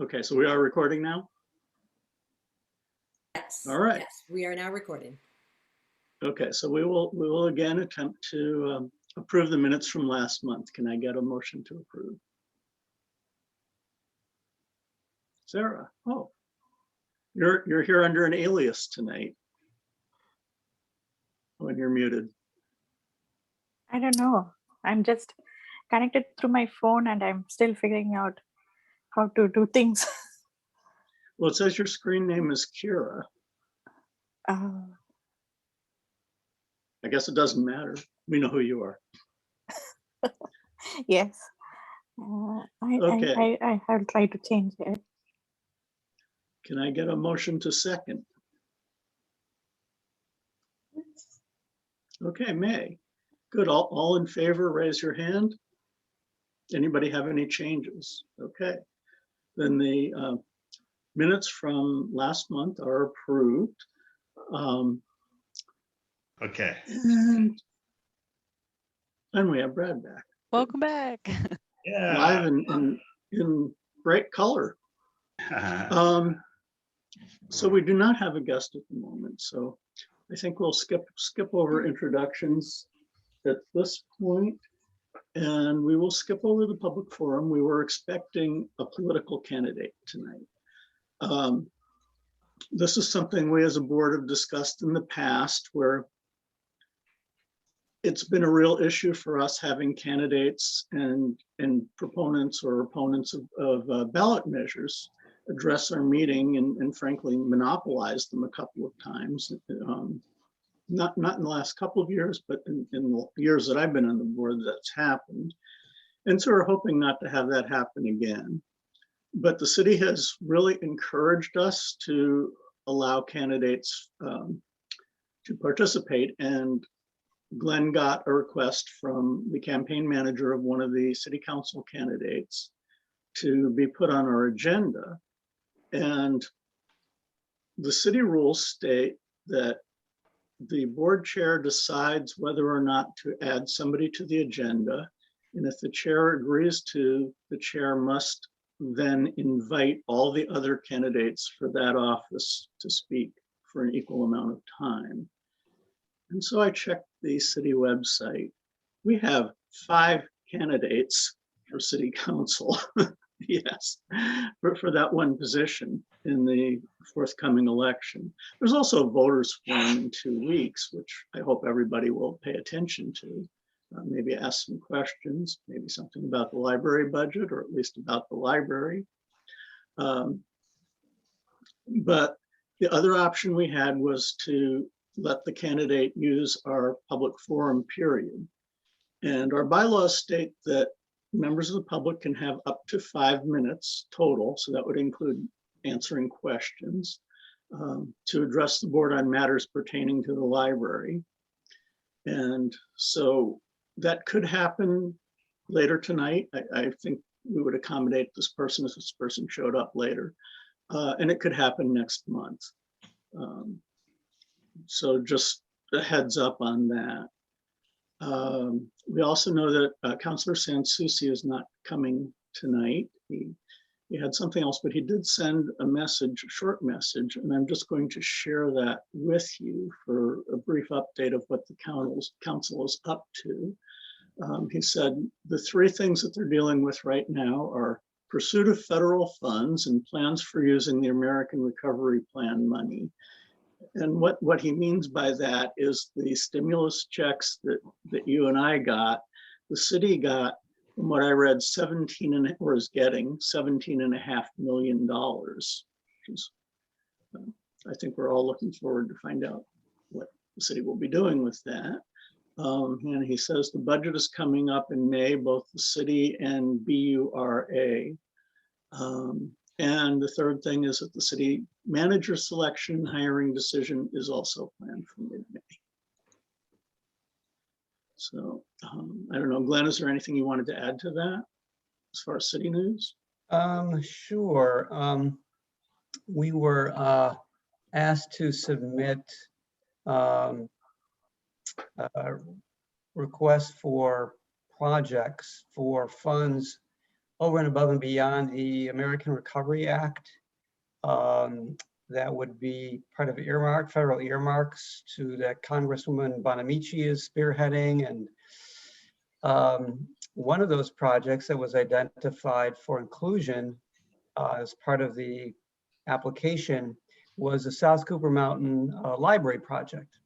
Okay, so we are recording now? Yes. All right. Yes, we are now recording. Okay, so we will again attempt to approve the minutes from last month. Can I get a motion to approve? Sarah, oh, you're here under an alias tonight. When you're muted. I don't know. I'm just connected through my phone and I'm still figuring out how to do things. Well, it says your screen name is Kira. I guess it doesn't matter. We know who you are. Yes. Okay. I have tried to change it. Can I get a motion to second? Okay, May. Good. All in favor, raise your hand. Anybody have any changes? Okay. Then the minutes from last month are approved. Okay. And we have Brad back. Welcome back. Yeah. Live in bright color. So we do not have a guest at the moment. So I think we'll skip over introductions at this point, and we will skip over the public forum. We were expecting a political candidate tonight. This is something we as a board have discussed in the past, where it's been a real issue for us having candidates and proponents or opponents of ballot measures address our meeting and frankly monopolize them a couple of times. Not in the last couple of years, but in the years that I've been on the board, that's happened. And so we're hoping not to have that happen again. But the city has really encouraged us to allow candidates to participate. And Glenn got a request from the campaign manager of one of the city council candidates to be put on our agenda. And the city rules state that the board chair decides whether or not to add somebody to the agenda. And if the chair agrees to, the chair must then invite all the other candidates for that office to speak for an equal amount of time. And so I checked the city website. We have 5 candidates for city council. Yes, for that one position in the forthcoming election. There's also a voters forum in 2 weeks, which I hope everybody will pay attention to. Maybe ask some questions, maybe something about the library budget, or at least about the library. But the other option we had was to let the candidate use our public forum period. And our bylaws state that members of the public can have up to 5 minutes total, so that would include answering questions, to address the board on matters pertaining to the library. And so that could happen later tonight. I think we would accommodate this person if this person showed up later. And it could happen next month. So just a heads up on that. We also know that Councilor Sansucci is not coming tonight. He had something else, but he did send a message, a short message, and I'm just going to share that with you for a brief update of what the council is up to. He said the 3 things that they're dealing with right now are pursuit of federal funds and plans for using the American Recovery Plan money. And what he means by that is the stimulus checks that you and I got. The city got, from what I read, is getting $17.5 million. Which is, I think we're all looking forward to find out what the city will be doing with that. And he says the budget is coming up in May, both the city and BURA. And the third thing is that the city manager selection hiring decision is also planned for mid-May. So I don't know, Glenn, is there anything you wanted to add to that as far as city news? Sure. We were asked to submit requests for projects for funds over and above and beyond the American Recovery Act. That would be part of federal earmarks to that Congresswoman Bonamici is spearheading. And one of those projects that was identified for inclusion as part of the application was the South Cooper Mountain Library project,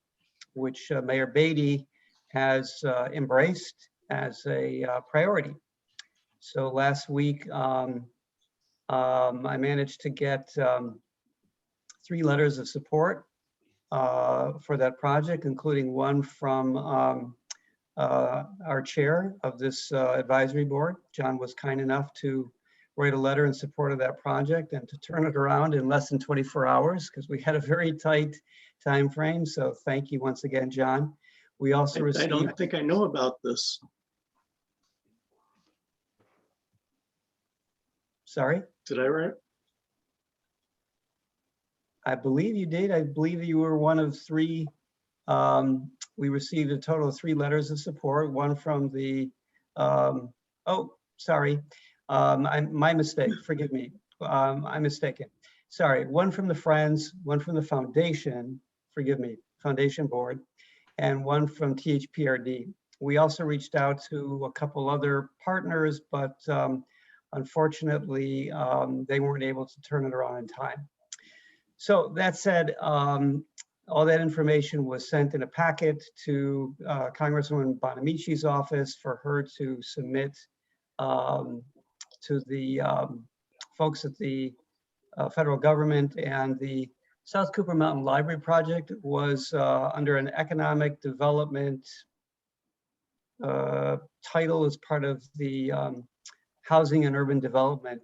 which Mayor Beatty has embraced as a priority. So last week, I managed to get 3 letters of support for that project, including one from our chair of this advisory board. John was kind enough to write a letter in support of that project and to turn it around in less than 24 hours because we had a very tight time frame. So thank you once again, John. We also received— I don't think I know about this. Sorry? Did I write? I believe you did. I believe you were one of 3. We received a total of 3 letters of support, one from the, oh, sorry. My mistake, forgive me. I'm mistaken. Sorry, one from the Friends, one from the Foundation, forgive me, Foundation Board, and one from THPRD. We also reached out to a couple other partners, but unfortunately, they weren't able to turn it around in time. So that said, all that information was sent in a packet to Congresswoman Bonamici's office for her to submit to the folks at the federal government. And the South Cooper Mountain Library project was under an economic development title as part of the Housing and Urban Development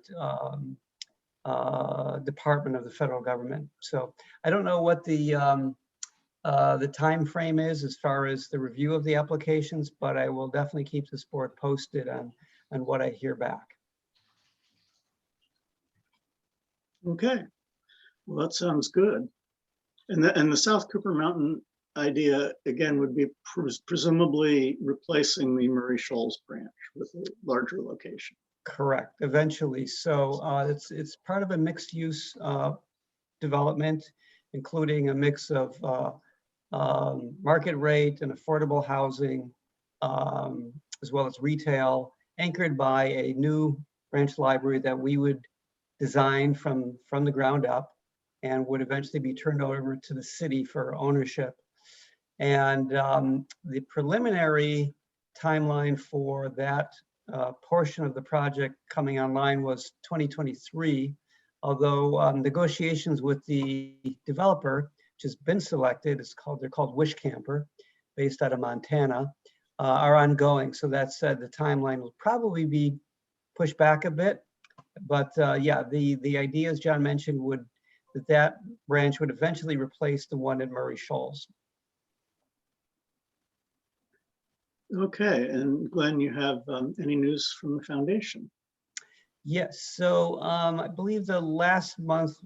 Department of the federal government. So I don't know what the time frame is as far as the review of the applications, but I will definitely keep this board posted on what I hear back. Okay, well, that sounds good. And the South Cooper Mountain idea, again, would be presumably replacing the Murray Shoals branch with a larger location. Correct, eventually. So it's part of a mixed use development, including a mix of market rate and affordable housing, as well as retail, anchored by a new branch library that we would design from the ground up and would eventually be turned over to the city for ownership. And the preliminary timeline for that portion of the project coming online was 2023, although negotiations with the developer, which has been selected, they're called Wish Camper, based out of Montana, are ongoing. So that said, the timeline will probably be pushed back a bit. But yeah, the idea, as John mentioned, that branch would eventually replace the one at Murray Shoals. Okay, and Glenn, you have any news from the foundation? Yes, so I believe the last month,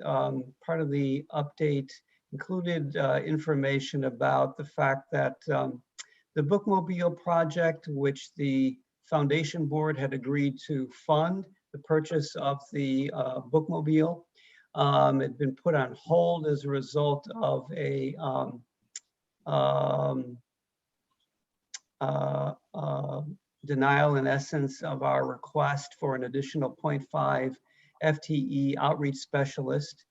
part of the update included information about the fact that the Bookmobile project, which the foundation board had agreed to fund the purchase of the Bookmobile, had been put on hold as a result of a denial, in essence, of our request for an additional 0.5 FTE outreach specialist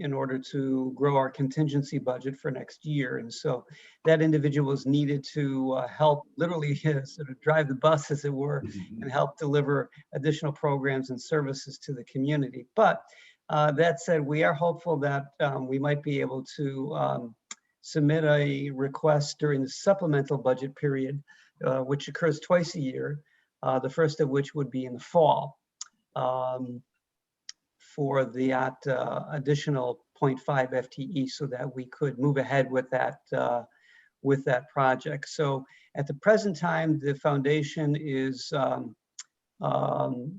in order to grow our contingency budget for next year. And so that individual was needed to help literally sort of drive the bus, as it were, and help deliver additional programs and services to the community. But that said, we are hopeful that we might be able to submit a request during the supplemental budget period, which occurs twice a year, the first of which would be in the fall, for the additional 0.5 FTE, so that we could move ahead with that project. So at the present time, the foundation is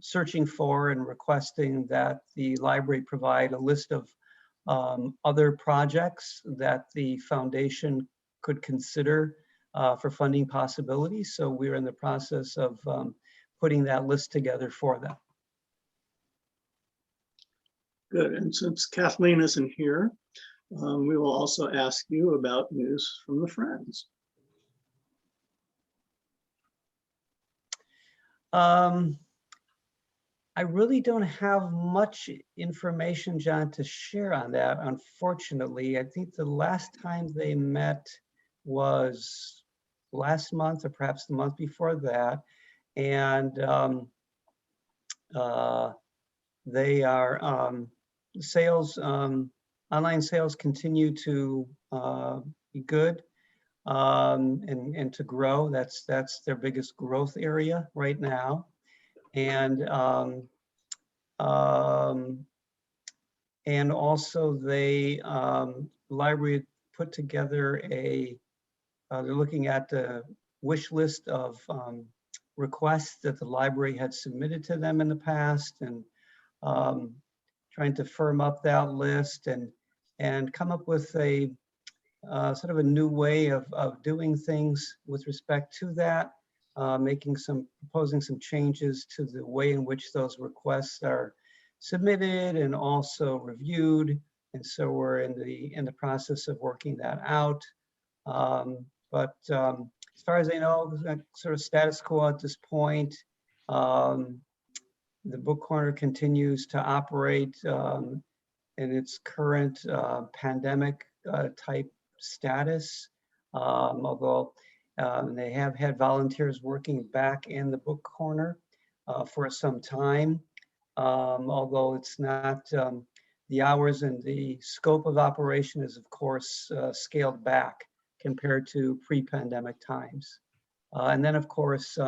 searching for and requesting that the library provide a list of other projects that the foundation could consider for funding possibilities. So we're in the process of putting that list together for them. Good. And since Kathleen isn't here, we will also ask you about news from the Friends. I really don't have much information, John, to share on that, unfortunately. I think the last time they met was last month or perhaps the month before that. And they are sales, online sales continue to be good and to grow. That's their biggest growth area right now. And also they library put together they're looking at the wish list of requests that the library had submitted to them in the past, and trying to firm up that list and come up with a sort of a new way of doing things with respect to that, proposing some changes to the way in which those requests are submitted and also reviewed. And so we're in the process of working that out. But as far as I know, sort of status quo at this point. The book corner continues to operate in its current pandemic type status, although they have had volunteers working back in the book corner for some time, although it's not, the hours and the scope of operation is of course scaled back compared to pre-pandemic times. And then of course,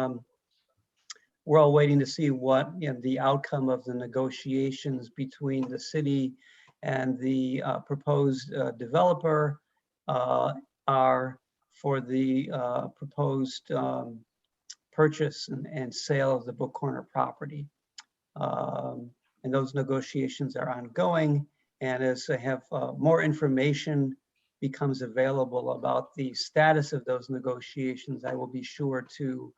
we're all waiting to see what the outcome of the negotiations between the city and the proposed developer are for the proposed purchase and sale of the book corner property. And those negotiations are ongoing. And as I have more information becomes available about the status of those negotiations, I will be sure to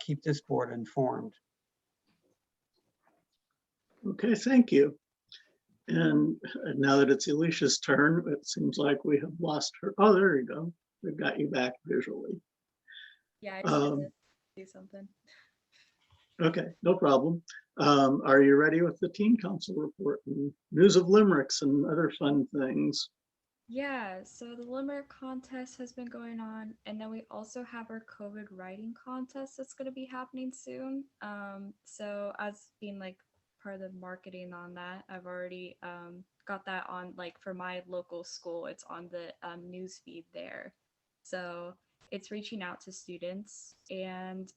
keep this board informed. Okay, thank you. And now that it's Alicia's turn, it seems like we have lost her. Oh, there you go. We've got you back visually. Yeah, I just had to do something. Okay, no problem. Are you ready with the Teen Council report and news of limericks and other fun things? Yeah, so the Limerick contest has been going on, and then we also have our COVID writing contest that's going to be happening soon. So as being like part of the marketing on that, I've already got that on, like for my local school, it's on the news feed there. So it's reaching out to students, and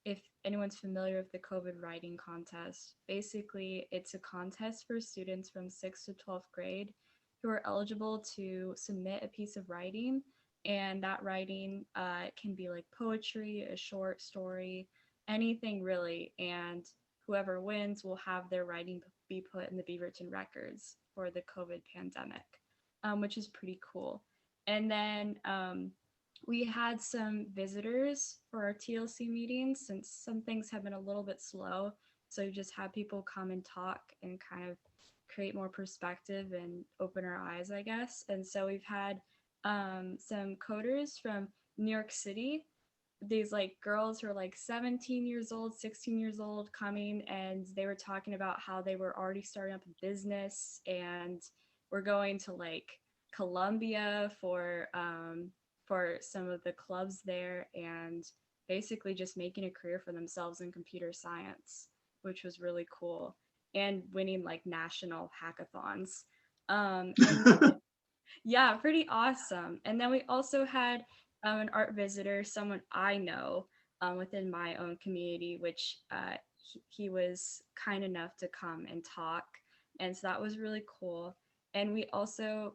if anyone's familiar with the COVID writing contest, basically it's a contest for students from 6th to 12th grade who are eligible to submit a piece of writing, and that writing can be like poetry, a short story, anything really, and whoever wins will have their writing be put in the Beaverton records for the COVID pandemic, which is pretty cool. And then we had some visitors for our TLC meetings since some things have been a little bit slow, so we just had people come and talk and kind of create more perspective and open our eyes, I guess. And so we've had some coders from New York City, these like girls who are like 17 years old, 16 years old coming, and they were talking about how they were already starting up a business and we're going to like Columbia for some of the clubs there, and basically just making a career for themselves in computer science, which was really cool, and winning like national hackathons. And yeah, pretty awesome. And then we also had an art visitor, someone I know within my own community, which he was kind enough to come and talk. And so that was really cool. And we also,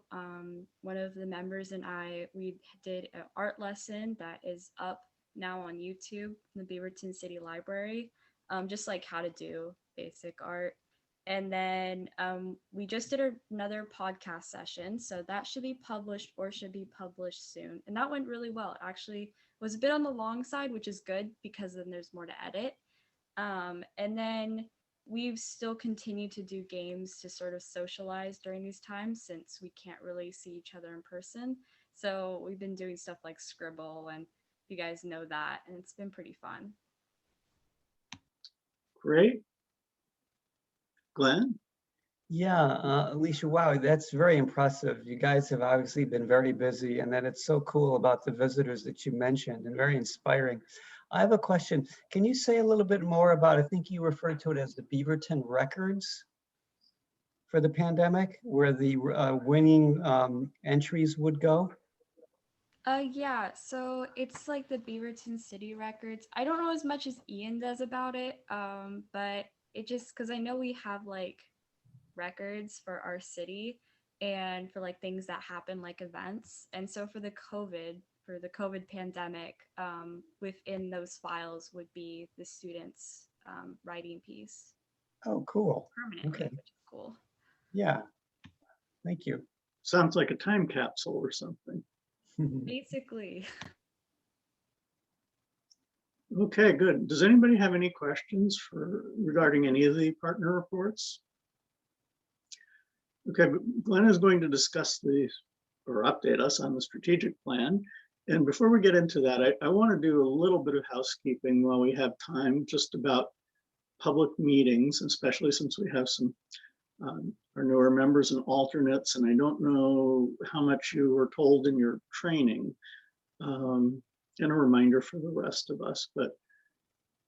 one of the members and I, we did an art lesson that is up now on YouTube in the Beaverton City Library, just like how to do basic art. And then we just did another podcast session, so that should be published or should be published soon. And that went really well. It actually was a bit on the long side, which is good because then there's more to edit. And then we've still continued to do games to sort of socialize during these times since we can't really see each other in person. So we've been doing stuff like Scribble, and you guys know that, and it's been pretty fun. Great. Glenn? Yeah, Alicia, wow, that's very impressive. You guys have obviously been very busy, and then it's so cool about the visitors that you mentioned and very inspiring. I have a question. Can you say a little bit more about, I think you referred to it as the Beaverton records for the pandemic, where the winning entries would go? Yeah, so it's like the Beaverton City Records. I don't know as much as Ian does about it, but it just, because I know we have like records for our city and for like things that happen, like events. And so for the COVID pandemic, within those files would be the students' writing piece Oh, cool. permanently, Okay. which is cool. Yeah, thank you. Sounds like a time capsule or something. Basically. Okay, good. Does anybody have any questions regarding any of the partner reports? Okay, Glenn is going to discuss or update us on the strategic plan. And before we get into that, I want to do a little bit of housekeeping while we have time, just about public meetings, especially since we have some our newer members and alternates, and I don't know how much you were told in your training, and a reminder for the rest of us, but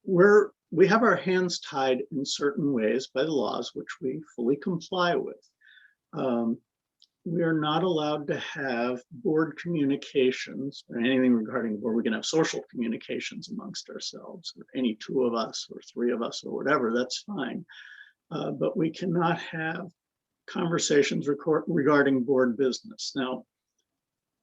we have our hands tied in certain ways by the laws, which we fully comply with. We are not allowed to have board communications or anything regarding the board. We can have social communications amongst ourselves, or any two of us or three of us or whatever, that's fine. But we cannot have conversations regarding board business. Now,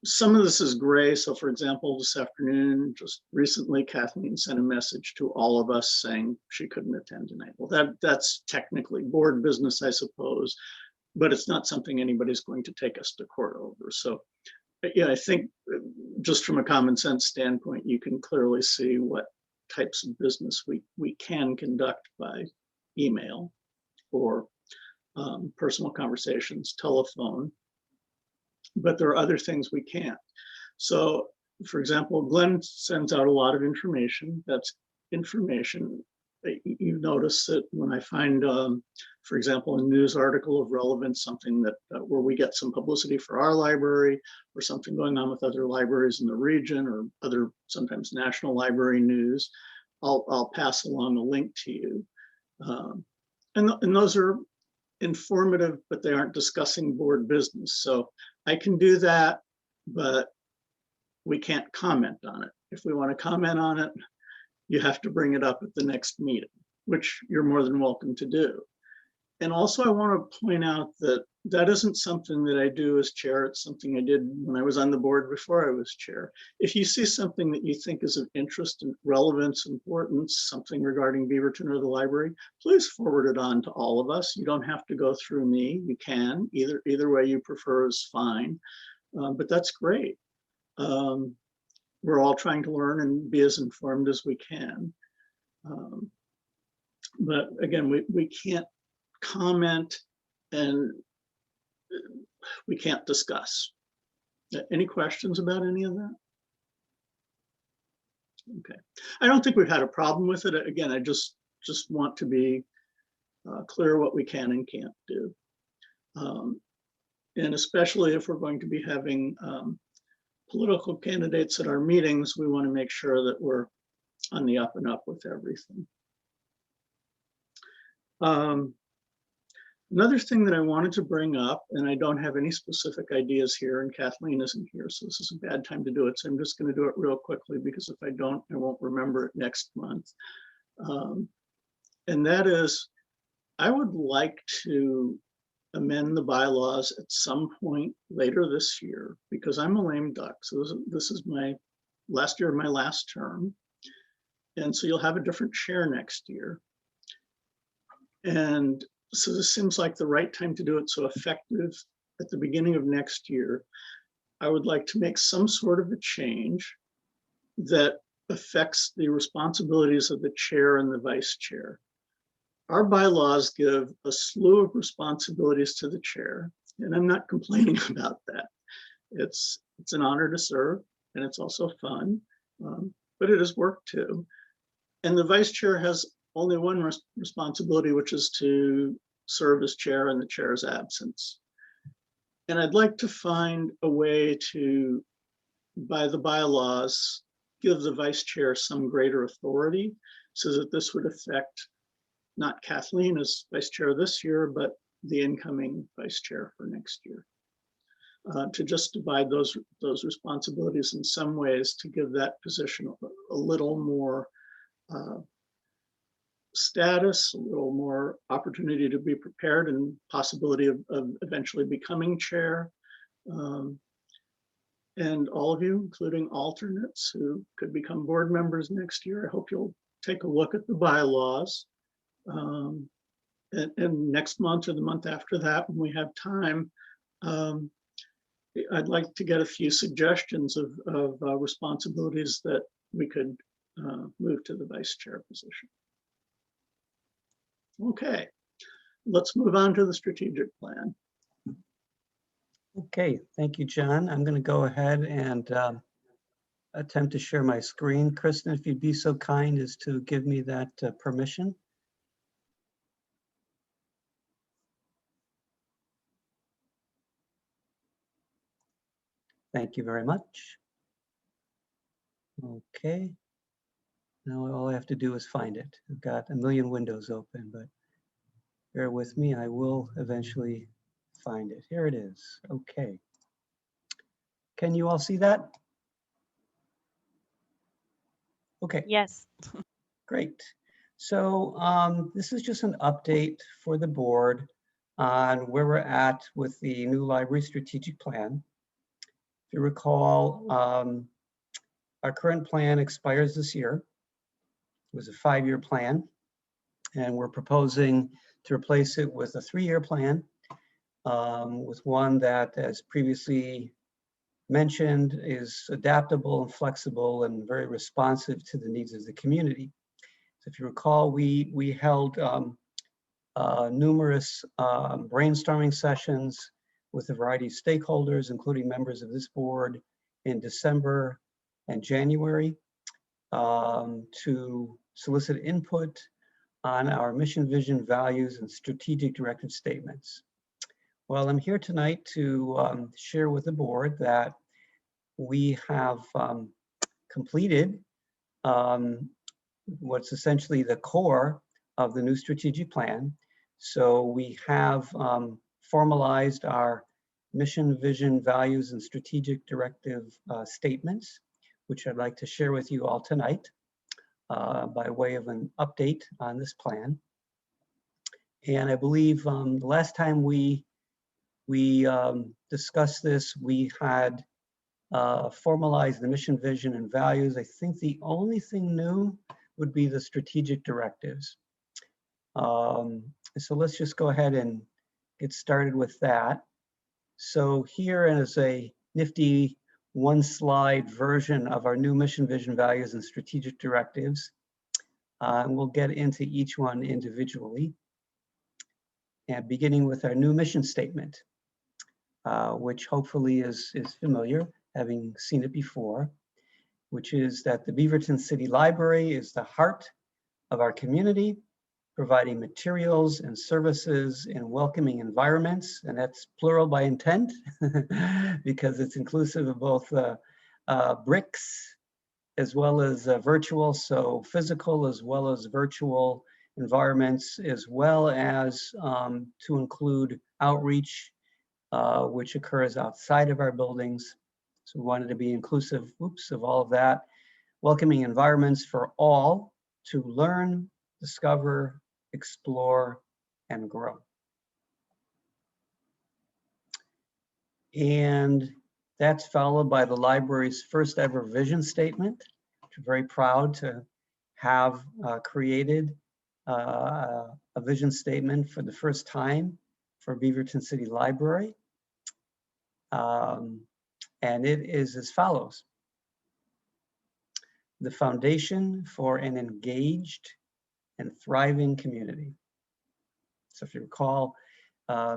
some of this is gray. So for example, this afternoon, just recently, Kathleen sent a message to all of us saying she couldn't attend tonight. Well, that's technically board business, I suppose, but it's not something anybody's going to take us to court over. So yeah, I think just from a common sense standpoint, you can clearly see what types of business we can conduct by email or personal conversations, telephone, but there are other things we can't. So for example, Glenn sends out a lot of information. That's information. You notice that when I find, for example, a news article of relevance, something that where we get some publicity for our library, or something going on with other libraries in the region, or other sometimes national library news, I'll pass along a link to you. And those are informative, but they aren't discussing board business. So I can do that, but we can't comment on it. If we want to comment on it, you have to bring it up at the next meeting, which you're more than welcome to do. And also I want to point out that that isn't something that I do as chair. It's something I did when I was on the board before I was chair. If you see something that you think is of interest and relevance, importance, something regarding Beaverton or the library, please forward it on to all of us. You don't have to go through me. You can, either way you prefer is fine, but that's great. We're all trying to learn and be as informed as we can. But again, we can't comment and we can't discuss. Any questions about any of that? Okay. I don't think we've had a problem with it. Again, I just want to be clear what we can and can't do. And especially if we're going to be having political candidates at our meetings, we want to make sure that we're on the up and up with everything. Another thing that I wanted to bring up, and I don't have any specific ideas here, and Kathleen isn't here, so this is a bad time to do it. So I'm just going to do it real quickly, because if I don't, I won't remember it next month. And that is, I would like to amend the bylaws at some point later this year, because I'm a lame duck. So this is my last year of my last term. And so you'll have a different chair next year. And so this seems like the right time to do it. So effective at the beginning of next year, I would like to make some sort of a change that affects the responsibilities of the chair and the vice chair. Our bylaws give a slew of responsibilities to the chair, and I'm not complaining about that. It's an honor to serve, and it's also fun, but it is work too. And the vice chair has only one responsibility, which is to serve as chair in the chair's absence. And I'd like to find a way to, by the bylaws, give the vice chair some greater authority so that this would affect not Kathleen as vice chair this year, but the incoming vice chair for next year. To just divide those responsibilities in some ways to give that position a little more status, a little more opportunity to be prepared, and possibility of eventually becoming chair. And all of you, including alternates who could become board members next year, I hope you'll take a look at the bylaws. And next month or the month after that, when we have time, I'd like to get a few suggestions of responsibilities that we could move to the vice chair position. Okay, let's move on to the strategic plan. Okay, thank you, John. I'm going to go ahead and attempt to share my screen. Kristin, if you'd be so kind as to give me that permission. Thank you very much. Okay. Now all I have to do is find it. I've got a million windows open, but bear with me. I will eventually find it. Here it is. Okay. Can you all see that? Okay. Yes. Great. So this is just an update for the board on where we're at with the new library strategic plan. If you recall, our current plan expires this year. It was a 5-year plan, and we're proposing to replace it with a 3-year plan, with one that, as previously mentioned, is adaptable and flexible and very responsive to the needs of the community. So if you recall, we held numerous brainstorming sessions with a variety of stakeholders, including members of this board, in December and January, to solicit input on our mission, vision, values, and strategic directive statements. Well, I'm here tonight to share with the board that we have completed what's essentially the core of the new strategic plan. So we have formalized our mission, vision, values, and strategic directive statements, which I'd like to share with you all tonight by way of an update on this plan. And I believe the last time we discussed this, we had formalized the mission, vision, and values. I think the only thing new would be the strategic directives. So let's just go ahead and get started with that. So here is a nifty 1-slide version of our new mission, vision, values, and strategic directives. And we'll get into each one individually. And beginning with our new mission statement, which hopefully is familiar, having seen it before, which is that the Beaverton City Library is the heart of our community, providing materials and services in welcoming environments, and that's plural by intent, because it's inclusive of both bricks as well as virtual, so physical as well as virtual environments, as well as to include outreach, which occurs outside of our buildings. So we wanted to be inclusive, of all of that. Welcoming environments for all to learn, discover, explore, and grow. And that's followed by the library's first ever vision statement, which we're very proud to have created a vision statement for the first time for Beaverton City Library. And it is as follows. the foundation for an engaged and thriving community. So if you recall,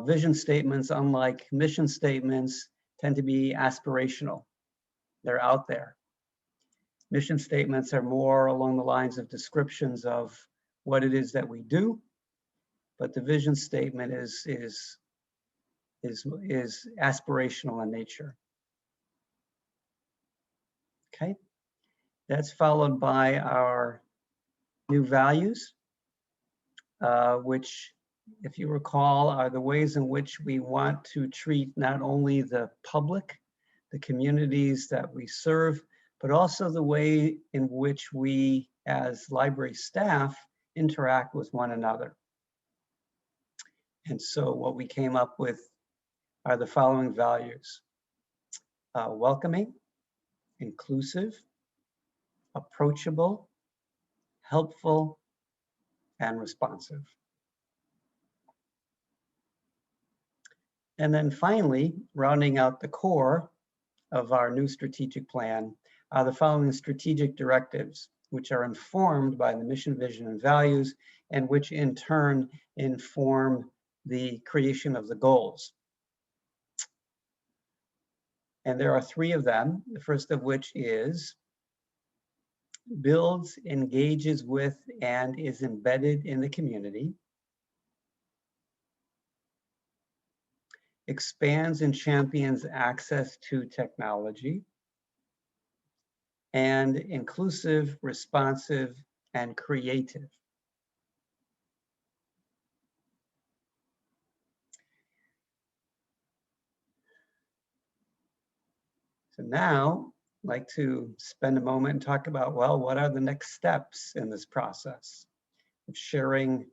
vision statements, unlike mission statements, tend to be aspirational. They're out there. Mission statements are more along the lines of descriptions of what it is that we do, but the vision statement is aspirational in nature. Okay, that's followed by our new values, which, if you recall, are the ways in which we want to treat not only the public, the communities that we serve, but also the way in which we as library staff interact with one another. And so what we came up with are the following values: welcoming, inclusive, approachable, helpful, and responsive. And then finally, rounding out the core of our new strategic plan are the following strategic directives, which are informed by the mission, vision, and values, and which in turn inform the creation of the goals. And there are 3 of them, the first of which is builds, engages with, and is embedded in the community. Expands and champions access to technology. And inclusive, responsive, and creative. So now I'd like to spend a moment and talk about, well, what are the next steps in this process of sharing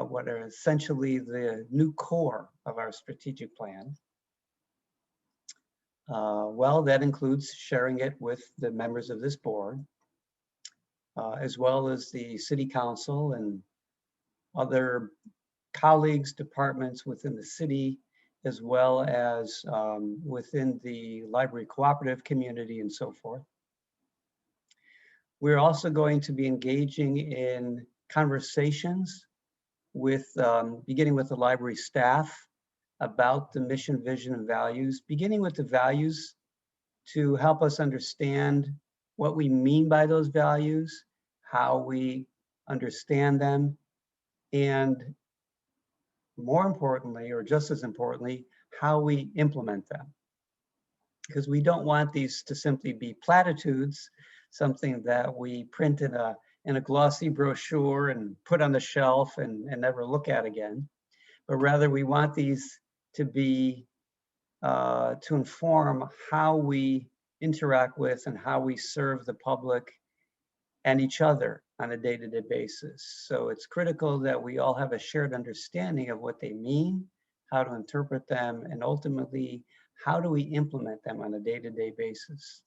what are essentially the new core of our strategic plan. Well, that includes sharing it with the members of this board, as well as the city council and other colleagues, departments within the city, as well as within the library cooperative community and so forth. We're also going to be engaging in conversations with, beginning with the library staff about the mission, vision, and values, beginning with the values to help us understand what we mean by those values, how we understand them, and more importantly, or just as importantly, how we implement them. Because we don't want these to simply be platitudes, something that we print in a glossy brochure and put on the shelf and never look at again, but rather we want these to be, to inform how we interact with and how we serve the public and each other on a day-to-day basis. So it's critical that we all have a shared understanding of what they mean, how to interpret them, and ultimately, how do we implement them on a day-to-day basis.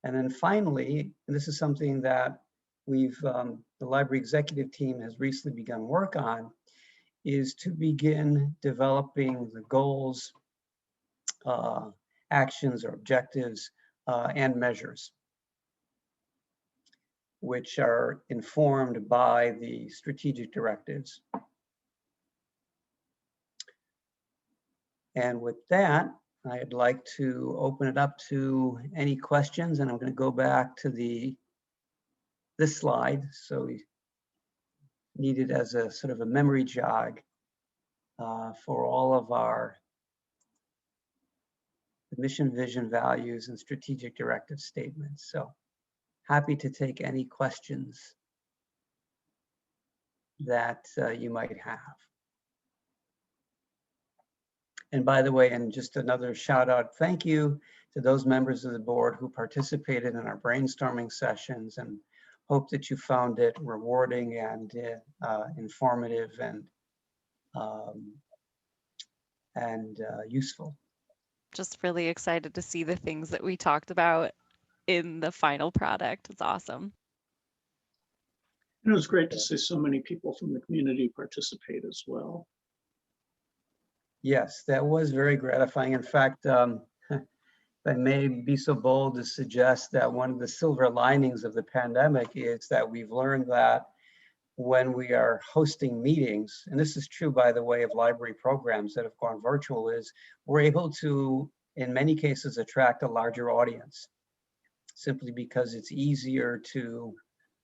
And then finally, and this is something that we've, the library executive team has recently begun work on, is to begin developing the goals, actions or objectives, and measures, which are informed by the strategic directives. And with that, I'd like to open it up to any questions, and I'm going to go back to this slide. So we need it as a sort of a memory jog for all of our mission, vision, values, and strategic directive statements. So happy to take any questions that you might have. And by the way, and just another shout out, thank you to those members of the board who participated in our brainstorming sessions, and hope that you found it rewarding and informative and useful. Just really excited to see the things that we talked about in the final product. It's awesome. And it was great to see so many people from the community participate as well. Yes, that was very gratifying. In fact, if I may be so bold to suggest that one of the silver linings of the pandemic is that we've learned that when we are hosting meetings, and this is true, by the way, of library programs that have gone virtual, is we're able to, in many cases, attract a larger audience, simply because it's easier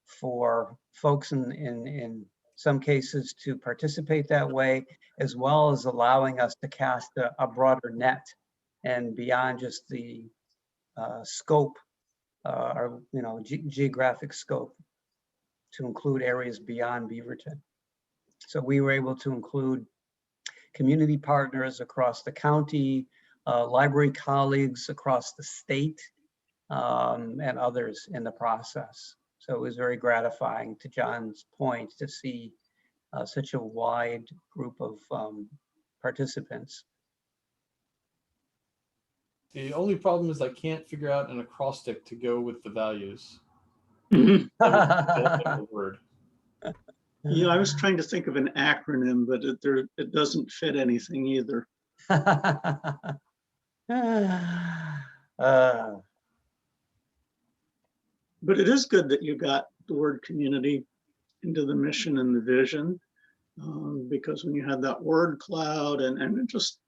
for folks in some cases to participate that way, as well as allowing us to cast a broader net and beyond just the scope, or geographic scope, to include areas beyond Beaverton. So we were able to include community partners across the county, library colleagues across the state, and others in the process. So it was very gratifying, to John's point, to see such a wide group of participants. The only problem is I can't figure out an acrostic to go with the values. Mhm. The word. Yeah, I was trying to think of an acronym, but it doesn't fit anything either. But it is good that you got the word community into the mission and the vision, because when you had that word cloud and just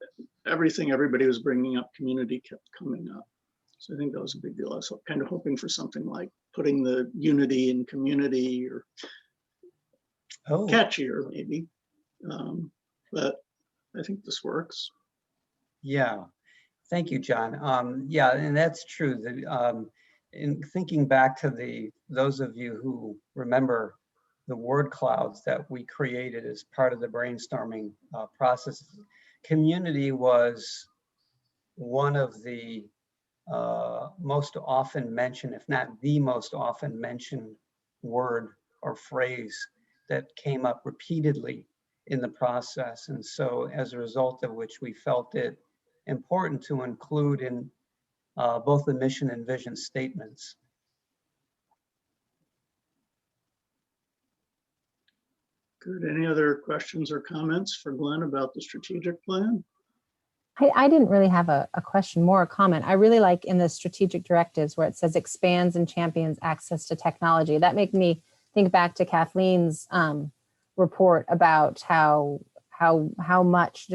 everything everybody was bringing up, community kept coming up. So I think that was a big deal. I was kind of hoping for something like putting the unity in community, or catchier maybe. But I think this works. Yeah, thank you, John. Yeah, and that's true. In thinking back to those of you who remember the word clouds that we created as part of the brainstorming process, community was one of the most often mentioned, if not the most often mentioned word or phrase that came up repeatedly in the process. And so as a result of which, we felt it important to include in both the mission and vision statements. Good. Any other questions or comments for Glenn about the strategic plan? I didn't really have a question, more a comment. I really like in the strategic directives where it says expands and champions access to technology. That made me think back to Kathleen's report about how much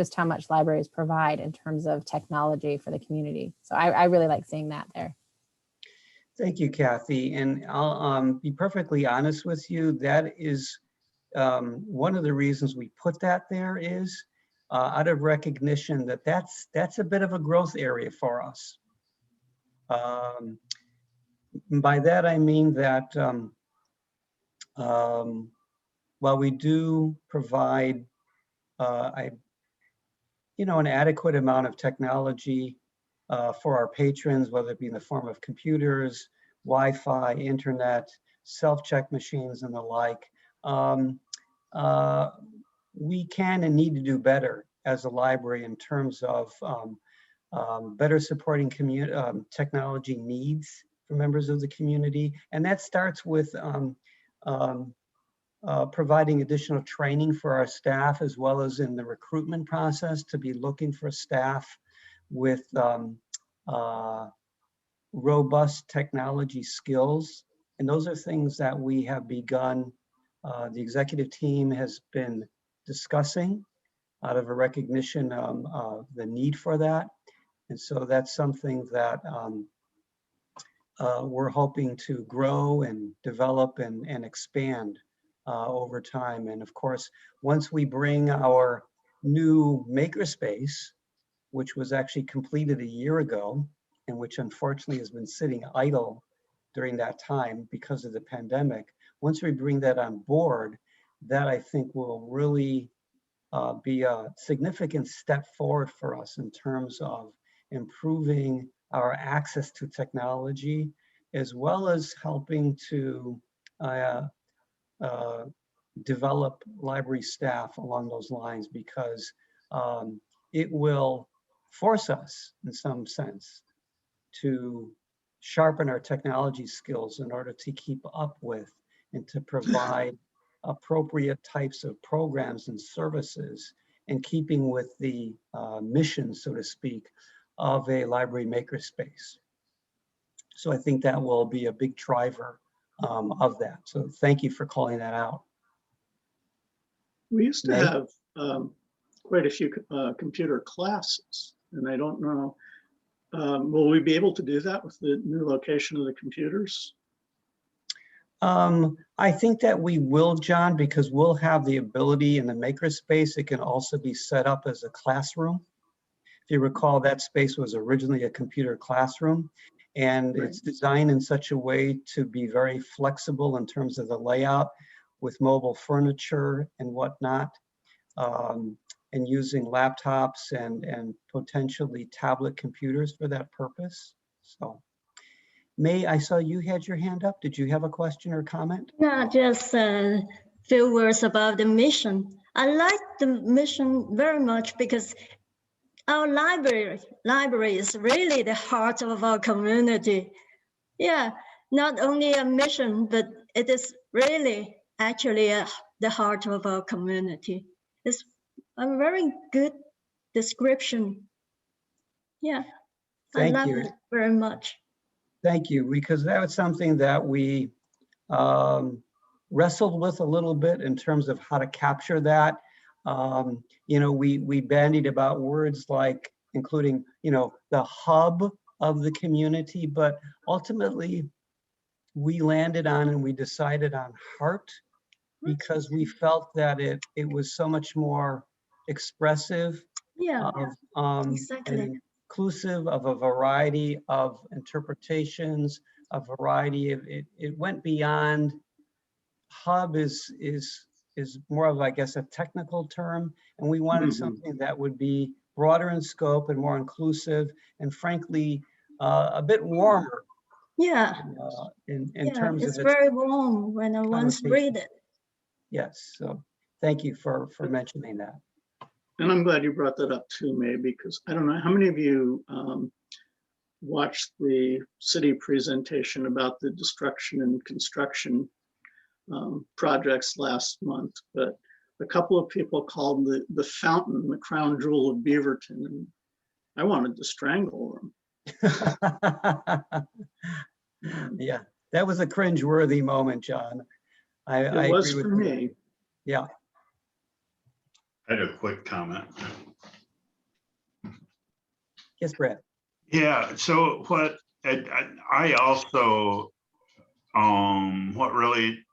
libraries provide in terms of technology for the community. So I really like seeing that there. Thank you, Kathy. And I'll be perfectly honest with you, that is one of the reasons we put that there is out of recognition that that's a bit of a growth area for us. By that I mean that while we do provide an adequate amount of technology for our patrons, whether it be in the form of computers, Wi-Fi, internet, self-check machines, and the like, we can and need to do better as a library in terms of better supporting technology needs for members of the community. And that starts with providing additional training for our staff, as well as in the recruitment process to be looking for staff with robust technology skills. And those are things that we have begun, the executive team has been discussing out of a recognition of the need for that. And so that's something that we're hoping to grow and develop and expand over time. And of course, once we bring our new makerspace, which was actually completed a year ago, and which unfortunately has been sitting idle during that time because of the pandemic, once we bring that on board, that I think will really be a significant step forward for us in terms of improving our access to technology, as well as helping to develop library staff along those lines, because it will force us in some sense to sharpen our technology skills in order to keep up with and to provide appropriate types of programs and services in keeping with the mission, so to speak, of a library makerspace. So I think that will be a big driver of that. So thank you for calling that out. We used to Mei? have quite a few computer classes, and I don't know, will we be able to do that with the new location of the computers? I think that we will, John, because we'll have the ability in the makerspace. It can also be set up as a classroom. If you recall, that space was originally a computer classroom, and Right. it's designed in such a way to be very flexible in terms of the layout with mobile furniture and whatnot, and using laptops and potentially tablet computers for that purpose. So, Mei, I saw you had your hand up. Did you have a question or comment? Yeah, just a few words about the mission. I like the mission very much because our library is really the heart of our community. Yeah, not only a mission, but it is really actually the heart of our community. It's a very good description. Yeah, Thank I love you. it very much. Thank you, because that was something that we wrestled with a little bit in terms of how to capture that. You know, we bandied about words like including, you know, the hub of the community, but ultimately we landed on and we decided on heart because we felt that it was so much more expressive Yeah, of exactly. and inclusive of a variety of interpretations, a variety of it went beyond. Hub is more of, I guess, a technical term, and we wanted something that would be broader in scope and more inclusive, and frankly, a bit warmer. Yeah, in yeah, terms it's of its very warm when I once read it. Yes, so thank you for mentioning that. And I'm glad you brought that up too, May, because I don't know, how many of you watched the city presentation about the destruction and construction projects last month, but a couple of people called the fountain the crown jewel of Beaverton, and I wanted to strangle them. Yeah, that was a cringe-worthy moment, John. I It was agree for with you. me. Yeah. I had a quick comment. Yes, Brad. Yeah, so what I also, what really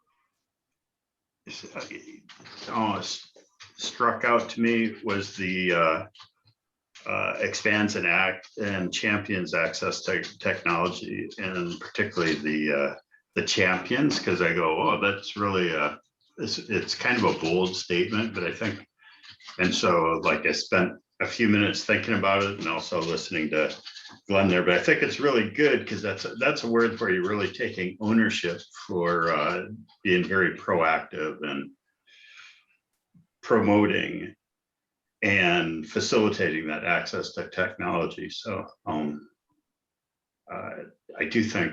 struck out to me was the expands and champions access to technology, and particularly the champions, because I go, oh, that's really it's kind of a bold statement, but I think, and so like I spent a few minutes thinking about it and also listening to Glenn there, but I think it's really good because that's a word where you're really taking ownership for being very proactive and promoting and facilitating that access to technology. So I do think,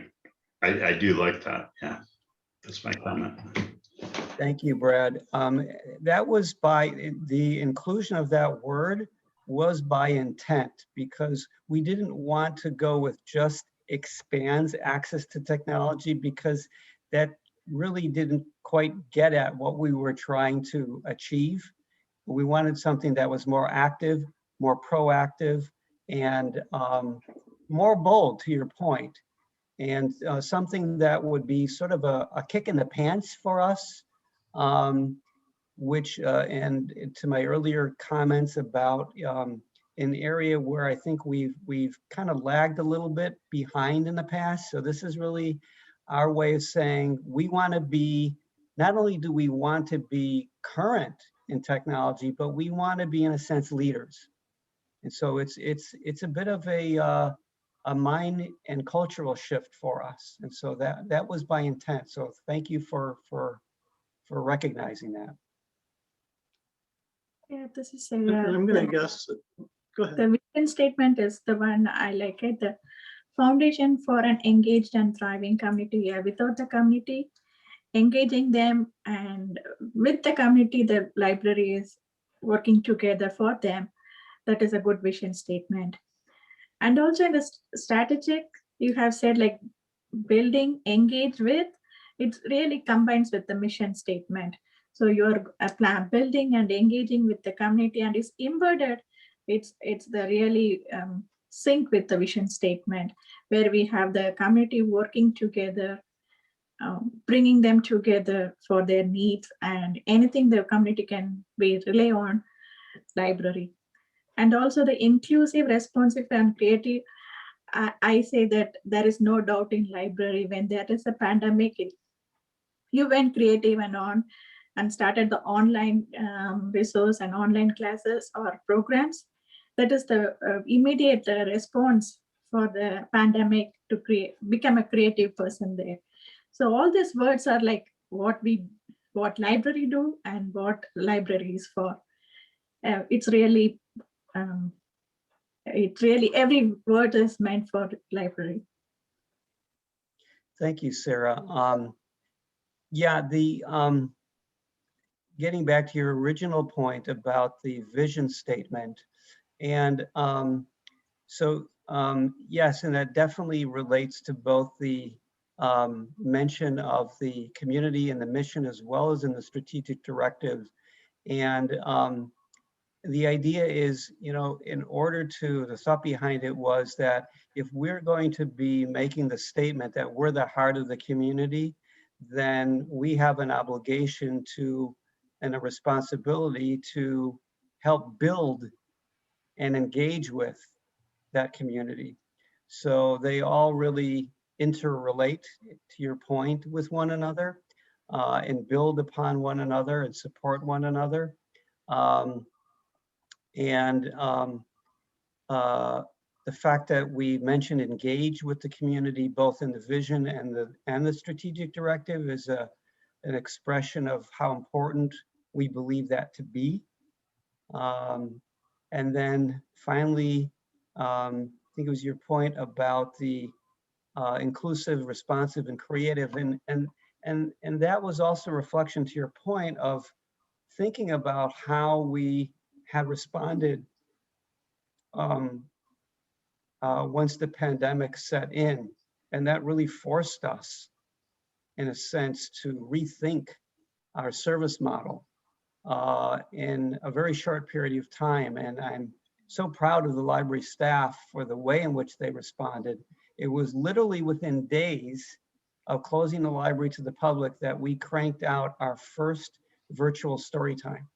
I do like that. Yeah, that's my comment. Thank you, Brad. That was by the inclusion of that word was by intent, because we didn't want to go with just expands access to technology, because that really didn't quite get at what we were trying to achieve. We wanted something that was more active, more proactive, and more bold, to your point, and something that would be sort of a kick in the pants for us, which, and to my earlier comments about an area where I think we've kind of lagged a little bit behind in the past. So this is really our way of saying we want to be, not only do we want to be current in technology, but we want to be, in a sense, leaders. And so it's a bit of a mind and cultural shift for us. And so that was by intent. So thank you for recognizing that. Yeah, this is And I'm going to guess, go ahead. the vision statement is the one I like it. The foundation for an engaged and thriving community. Yeah, without the community, engaging them, and with the community, the library is working together for them. That is a good vision statement. And also in the strategic, you have said like building, engage with, it really combines with the mission statement. So you're building and engaging with the community and is embedded. It's the really sync with the vision statement, where we have the community working together, bringing them together for their needs and anything the community can be rely on library. And also the inclusive, responsive and creative. I say that there is no doubt in library when there is a pandemic, you went creative and started the online resource and online classes or programs. That is the immediate response for the pandemic to become a creative person there. So all these words are like what library do and what library is for. It's really every word is meant for library. Thank you, Sarah. Yeah, getting back to your original point about the vision statement. And yes, and that definitely relates to both the mention of the community and the mission, as well as in the strategic directives. And the idea is, in order to, the thought behind it was that if we're going to be making the statement that we're the heart of the community, then we have an obligation to, and a responsibility to help build and engage with that community. So they all really interrelate, to your point, with one another, and build upon one another and support one another. The fact that we mentioned engage with the community, both in the vision and the strategic directive, is an expression of how important we believe that to be. And then finally, I think it was your point about the inclusive, responsive, and creative, and that was also a reflection to your point of thinking about how we had responded once the pandemic set in, and that really forced us, in a sense, to rethink our service model in a very short period of time. And I'm so proud of the library staff for the way in which they responded. It was literally within days of closing the library to the public that we cranked out our first virtual story time.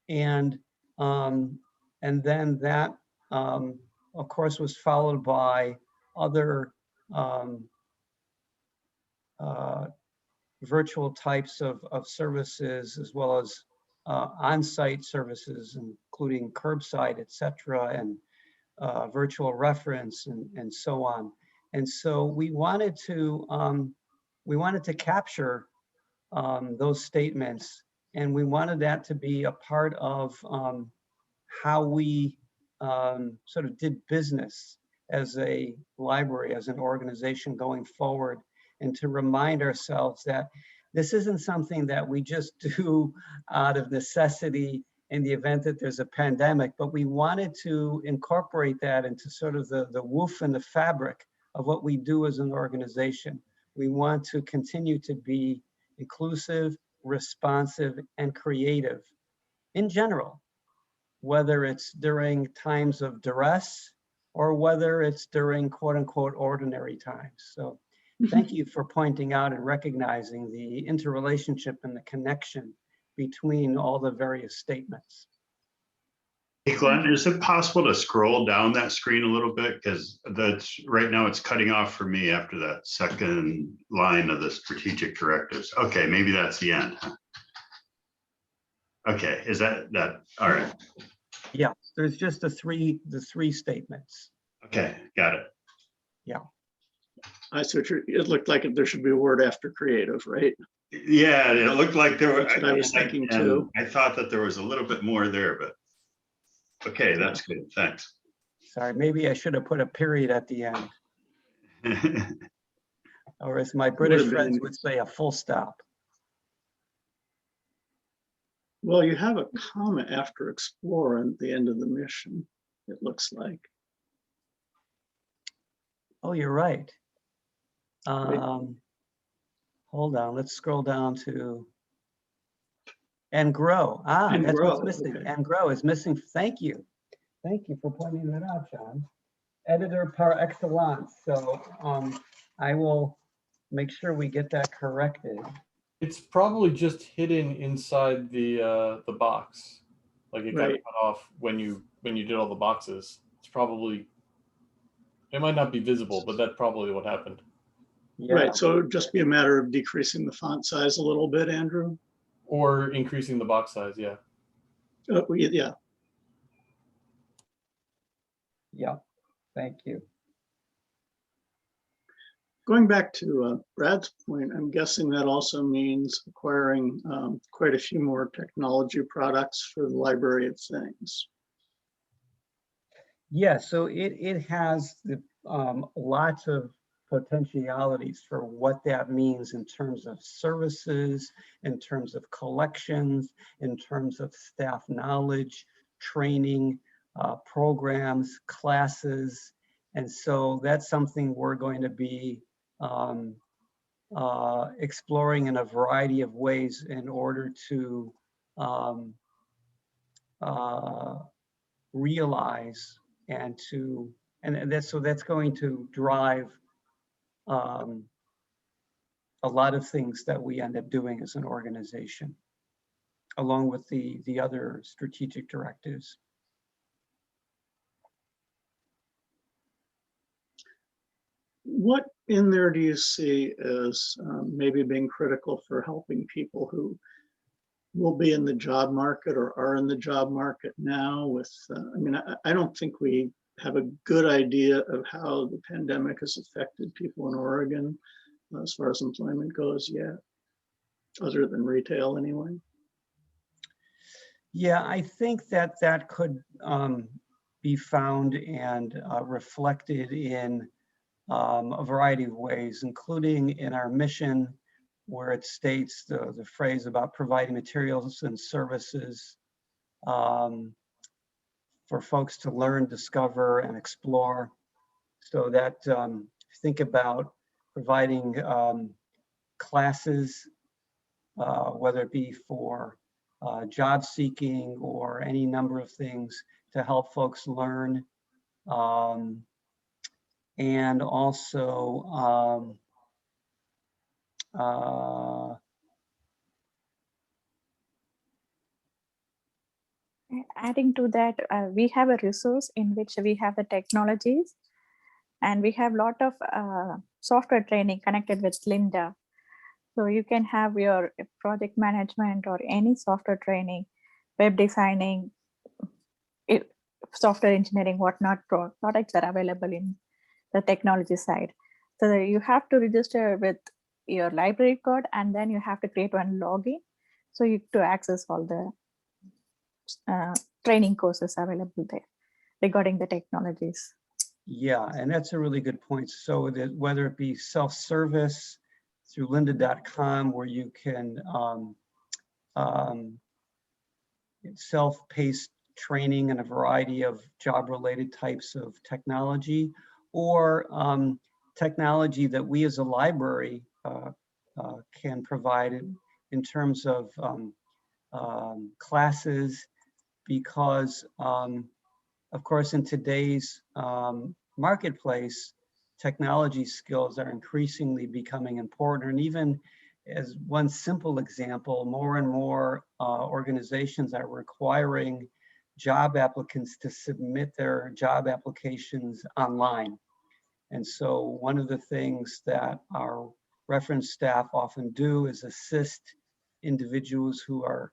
And then that, of course, was followed by other virtual types of services, as well as on-site services, including curbside, et cetera, and virtual reference and so on. And so we wanted to capture those statements, and we wanted that to be a part of how we sort of did business as a library, as an organization going forward, and to remind ourselves that this isn't something that we just do out of necessity in the event that there's a pandemic, but we wanted to incorporate that into sort of the woof and the fabric of what we do as an organization. We want to continue to be inclusive, responsive, and creative in general, whether it's during times of duress or whether it's during quote unquote ordinary times. So thank you for pointing out and recognizing the interrelationship and the connection between all the various statements. Hey, Glenn, is it possible to scroll down that screen a little bit? Because that's right now it's cutting off for me after that second line of the strategic directives. Okay, maybe that's the end. Okay, is that all right? Yeah, there's just the three statements. Okay, got it. Yeah. I see what it looked like there should be a word after creative, right? Yeah, it looked like there was. I was thinking too. I thought that there was a little bit more there, but okay, that's good. Thanks. Sorry, maybe I should have put a period at the end. Or as my British friends would say, a full stop. Well, you have a comma after explore at the end of the mission. it looks like. Oh, you're right. Right. Hold on, let's scroll down to and grow. Ah, And that's what's grow, missing. okay. And grow is missing. Thank you. Thank you for pointing that out, John. Editor par excellence. So I will make sure we get that corrected. It's probably just hidden inside the box. Like it got Right. cut off when you did all the boxes. It's probably, it might not be visible, but that's probably what happened. Yeah. Right, so it would just be a matter of decreasing the font size a little bit, Andrew? Or increasing the box size, yeah. Yeah, Yeah. Thank you. going back to Brad's point, I'm guessing that also means acquiring quite a few more technology products for the Library of Things. Yeah, so it has the lots of potentialities for what that means in terms of services, in terms of collections, in terms of staff knowledge, training, programs, classes. And so that's something we're going to be exploring in a variety of ways in order to realize and to, and that's, so that's going to drive a lot of things that we end up doing as an organization, along with the other strategic directives. What in there do you see as maybe being critical for helping people who will be in the job market or are in the job market now with, I mean, I don't think we have a good idea of how the pandemic has affected people in Oregon as far as employment goes yet, other than retail anyway. Yeah, I think that that could be found and reflected in a variety of ways, including in our mission, where it states the phrase about providing materials and services for folks to learn, discover, and explore. So that think about providing classes, whether it be for job seeking or any number of things to help folks learn. And also adding to that, we have a resource in which we have the technologies, and we have a lot of software training connected with Linda. So you can have your project management or any software training, web designing, software engineering, whatnot, products are available in the technology side. So you have to register with your library card, and then you have to create one login. So you to access all the training courses available there regarding the technologies. yeah, and that's a really good point. So that whether it be self-service through lynda.com, where you can self-paced training in a variety of job-related types of technology, or technology that we as a library can provide in terms of classes, because of course in today's marketplace, technology skills are increasingly becoming important. And even as one simple example, more and more organizations are requiring job applicants to submit their job applications online. And so one of the things that our reference staff often do is assist individuals who are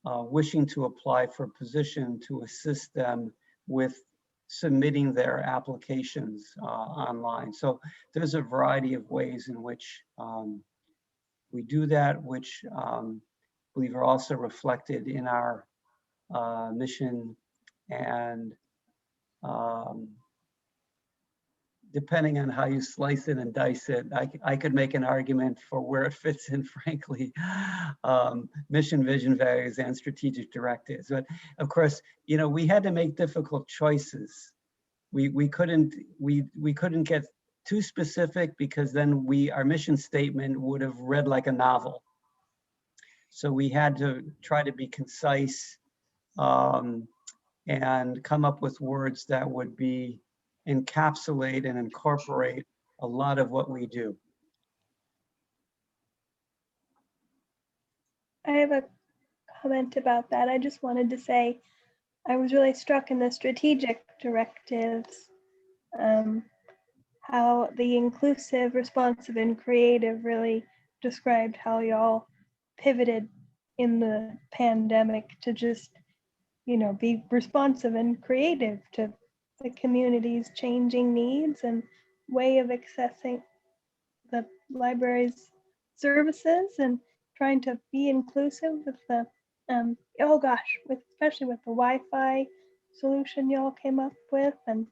wishing to apply for a position, to assist them with submitting their applications online. So there's a variety of ways in which we do that, which I believe are also reflected in our mission and depending on how you slice it and dice it, I could make an argument for where it fits in, frankly, mission, vision, values, and strategic directives. But of course, you know, we had to make difficult choices. We couldn't get too specific, because then our mission statement would have read like a novel. So we had to try to be concise and come up with words that would encapsulate and incorporate a lot of what we do. I have a comment about that. I just wanted to say, I was really struck in the strategic directives, how the inclusive, responsive, and creative really described how y'all pivoted in the pandemic to just, you know, be responsive and creative to the community's changing needs and way of accessing the library's services, and trying to be inclusive with the, oh gosh, especially with the Wi-Fi solution y'all came up with. And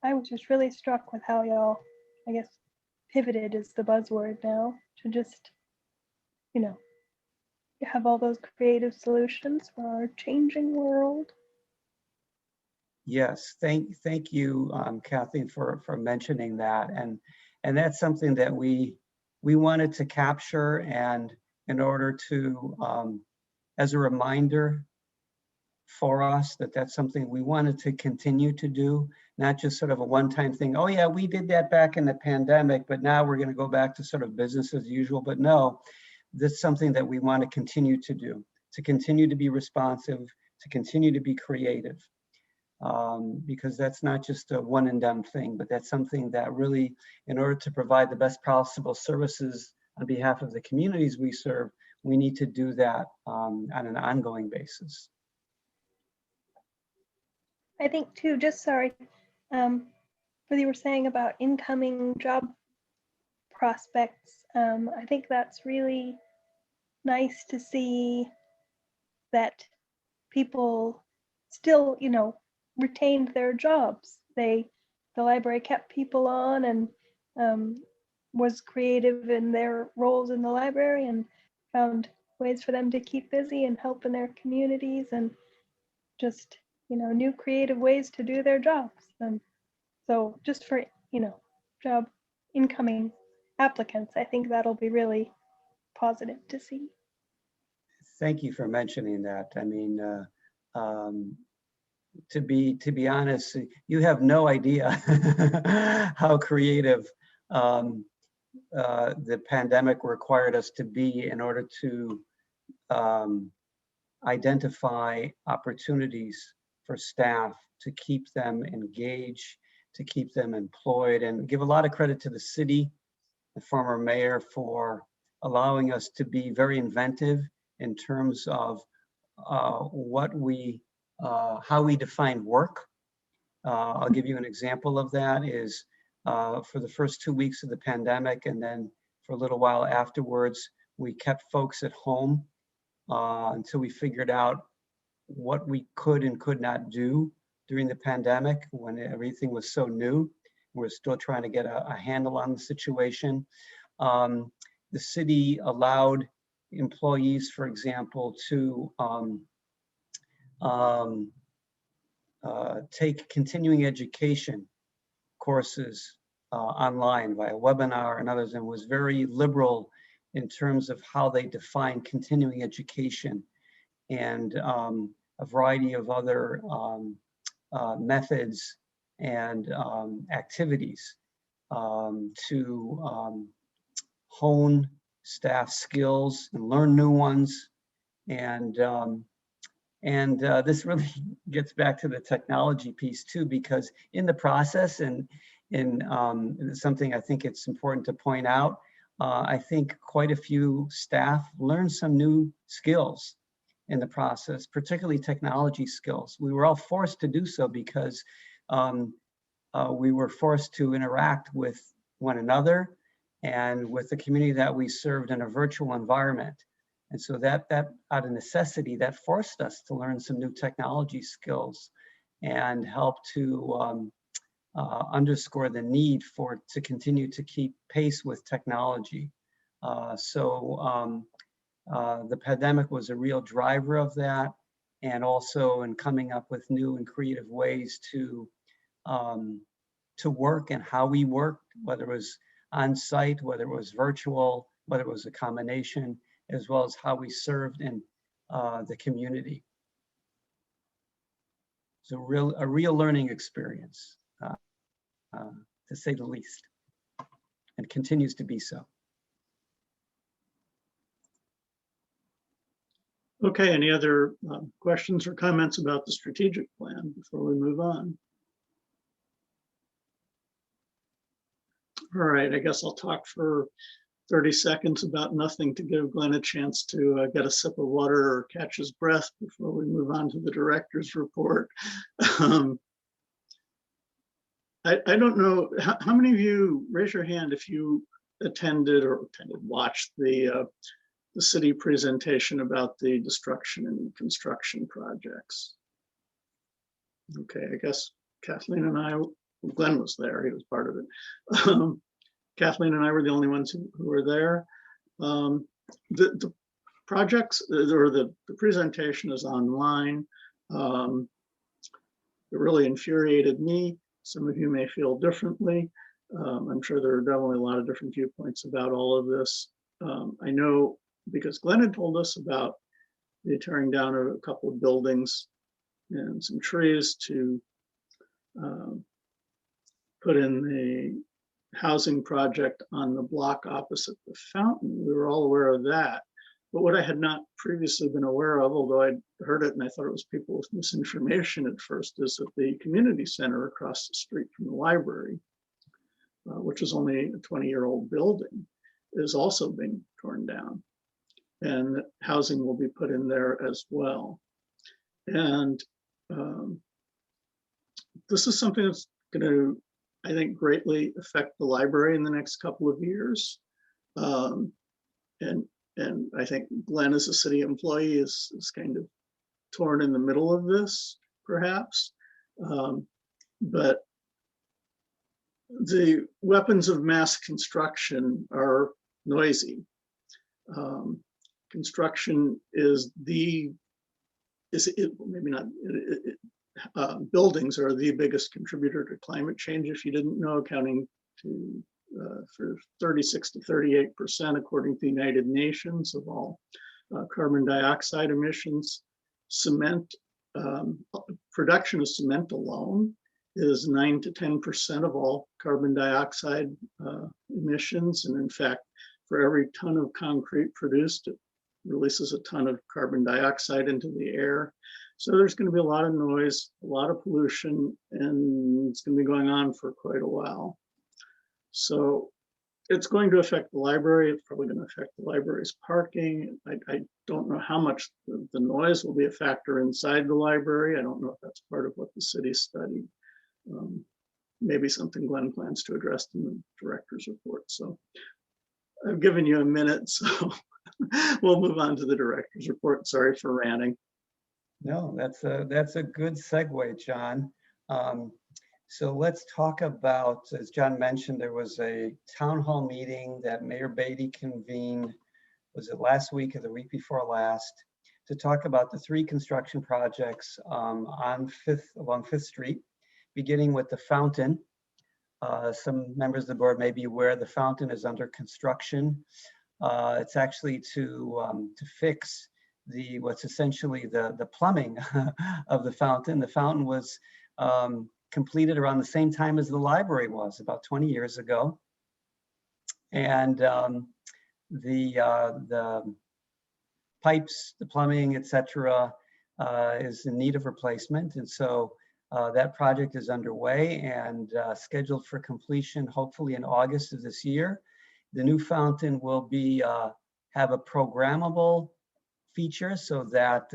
I was just really struck with how y'all, I guess, pivoted is the buzzword now, to just, you know, have all those creative solutions for our changing world. Yes, thank you, Kathleen, for mentioning that, and that's something that we wanted to capture, and in order to, as a reminder for us that that's something we wanted to continue to do, not just sort of a one-time thing. Oh yeah, we did that back in the pandemic, but now we're going to go back to sort of business as usual. But no, this is something that we want to continue to do, to continue to be responsive, to continue to be creative. Because that's not just a one and done thing, but that's something that really, in order to provide the best possible services on behalf of the communities we serve, we need to do that on an ongoing basis. I think too, just sorry, what you were saying about incoming job prospects, I think that's really nice to see that people still, you know, retained their jobs. The library kept people on, and was creative in their roles in the library, and found ways for them to keep busy and help in their communities, and just, you know, new creative ways to do their jobs. And so just for, you know, job incoming applicants, I think that'll be really positive to see. Thank you for mentioning that. I mean, to be honest, you have no idea how creative the pandemic required us to be in order to identify opportunities for staff, to keep them engaged, to keep them employed, and give a lot of credit to the city, the former mayor, for allowing us to be very inventive in terms of how we define work. I'll give you an example of that is for the first 2 weeks of the pandemic, and then for a little while afterwards, we kept folks at home until we figured out what we could and could not do during the pandemic when everything was so new. We're still trying to get a handle on the situation. The city allowed employees, for example, to take continuing education courses online via webinar and others, and was very liberal in terms of how they define continuing education, and a variety of other methods and activities to hone staff skills and learn new ones. And this really gets back to the technology piece too, because in the process, and in something I think it's important to point out, I think quite a few staff learned some new skills in the process, particularly technology skills. We were all forced to do so because we were forced to interact with one another and with the community that we served in a virtual environment. And so that out of necessity, that forced us to learn some new technology skills and help to underscore the need to continue to keep pace with technology. The pandemic was a real driver of that, and also in coming up with new and creative ways to work and how we worked, whether it was on site, whether it was virtual, whether it was a combination, as well as how we served in the community. It's a real learning experience, to say the least, and continues to be so. Okay, any other questions or comments about the strategic plan before we move on? All right, I guess I'll talk for 30 seconds about nothing to give Glenn a chance to get a sip of water or catch his breath before we move on to the director's report. I don't know, how many of you, raise your hand if you watched the city presentation about the destruction and construction projects. Okay, I guess Kathleen and I, Glenn was there, he was part of it. Kathleen and I were the only ones who were there. The projects, or the presentation is online. It really infuriated me. Some of you may feel differently. I'm sure there are definitely a lot of different viewpoints about all of this. I know because Glenn had told us about the tearing down of a couple of buildings and some trees to put in the housing project on the block opposite the fountain. We were all aware of that. But what I had not previously been aware of, although I'd heard it and I thought it was people with misinformation at first, is that the community center across the street from the library, which is only a 20-year-old building, is also being torn down. And housing will be put in there as well. And this is something that's going to, I think, greatly affect the library in the next couple of years. And I think Glenn, as a city employee, is kind of torn in the middle of this, perhaps. But the weapons of mass construction are noisy. Construction is buildings are the biggest contributor to climate change, if you didn't know, accounting for 36 to 38%, according to the United Nations, of all carbon dioxide emissions. Cement, production of cement alone is 9 to 10% of all carbon dioxide emissions. And in fact, for every ton of concrete produced, it releases a ton of carbon dioxide into the air. So there's going to be a lot of noise, a lot of pollution, and it's going to be going on for quite a while. So it's going to affect the library. It's probably going to affect the library's parking. I don't know how much the noise will be a factor inside the library. I don't know if that's part of what the city studied. Maybe something Glenn plans to address in the director's report. So I've given you a minute, so we'll move on to the director's report. Sorry for ranting. No, that's a good segue, John. So let's talk about, as John mentioned, there was a town hall meeting that Mayor Beatty convened, was it last week or the week before last, to talk about the 3 construction projects along 5th Street, beginning with the fountain. Some members of the board may be aware the fountain is under construction. It's actually to fix what's essentially the plumbing of the fountain. The fountain was completed around the same time as the library was, about 20 years ago. And the pipes, the plumbing, etc., is in need of replacement. And so that project is underway and scheduled for completion hopefully in August of this year. The new fountain will be have a programmable feature so that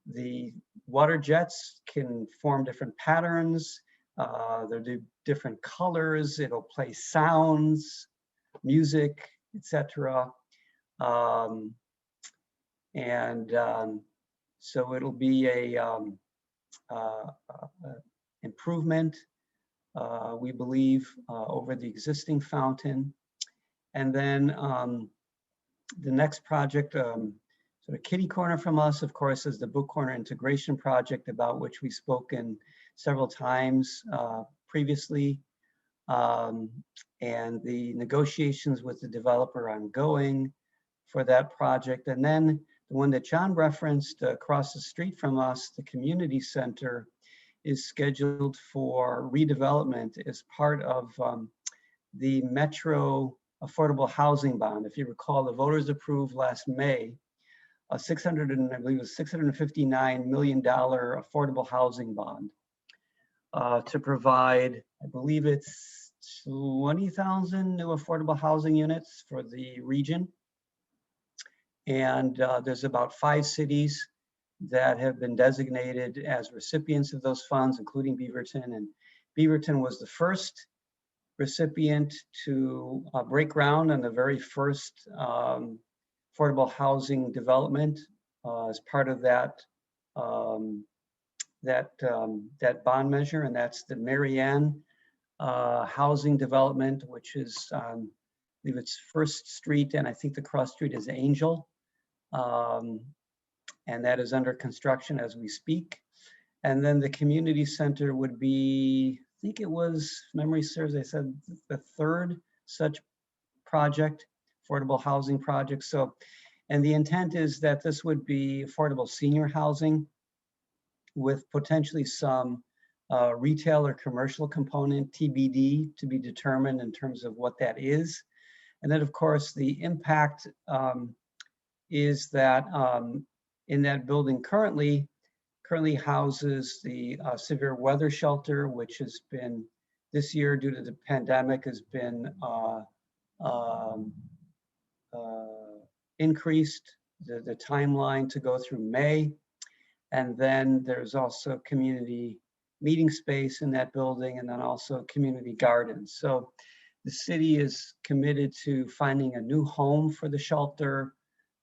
the water jets can form different patterns. They'll do different colors. It'll play sounds, music, etc. So it'll be a improvement we believe, over the existing fountain. And then the next project, sort of kitty corner from us, of course, is the Book Corner Integration Project, about which we've spoken several times previously. And the negotiations with the developer ongoing for that project. And then the one that John referenced across the street from us, the community center, is scheduled for redevelopment as part of the Metro Affordable Housing Bond. If you recall, the voters approved last May a $659 million affordable housing bond to provide, I believe it's 20,000 new affordable housing units for the region. And there's about 5 cities that have been designated as recipients of those funds, including Beaverton. And Beaverton was the first recipient to break ground on the very first affordable housing development as part of that that bond measure, and that's the Marianne housing development, which is I believe it's First Street, and I think the cross street is Angel, and that is under construction as we speak. And then the community center would be, I think it was, memory serves, I said the 3rd such project, affordable housing project. So, and the intent is that this would be affordable senior housing with potentially some retail or commercial component, TBD, to be determined in terms of what that is. And then of course the impact is that in that building currently houses the severe weather shelter, which has been this year due to the pandemic has been increased, the timeline to go through May. And then there's also community meeting space in that building, and then also community gardens. So the city is committed to finding a new home for the shelter,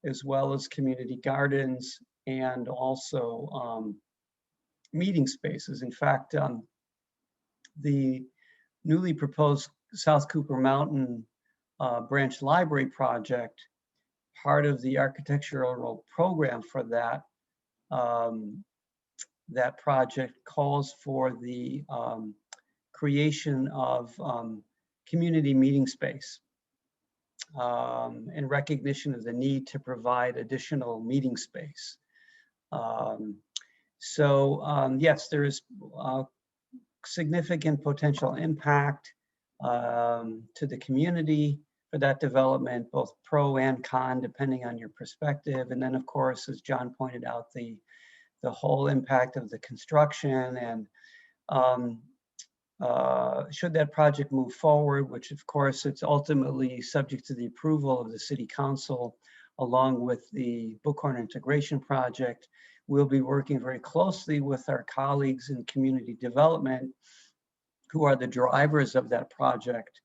as well as community gardens and also meeting spaces. In fact, the newly proposed South Cooper Mountain Branch Library project, part of the architectural program for that, that project calls for the creation of community meeting space in recognition of the need to provide additional meeting space. Yes, there is significant potential impact to the community for that development, both pro and con, depending on your perspective. And then of course, as John pointed out, the whole impact of the construction, and should that project move forward, which of course it's ultimately subject to the approval of the City Council, along with the Book Corner Integration Project. We'll be working very closely with our colleagues in community development, who are the drivers of that project,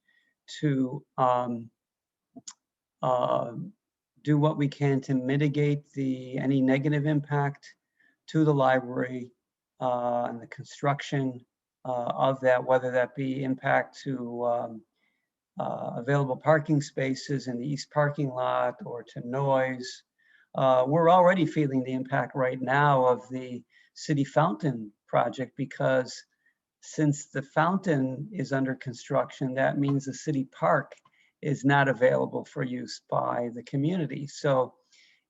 to do what we can to mitigate any negative impact to the library and the construction of that, whether that be impact to available parking spaces in the east parking lot or to noise. We're already feeling the impact right now of the city fountain project, because since the fountain is under construction, that means the city park is not available for use by the community. So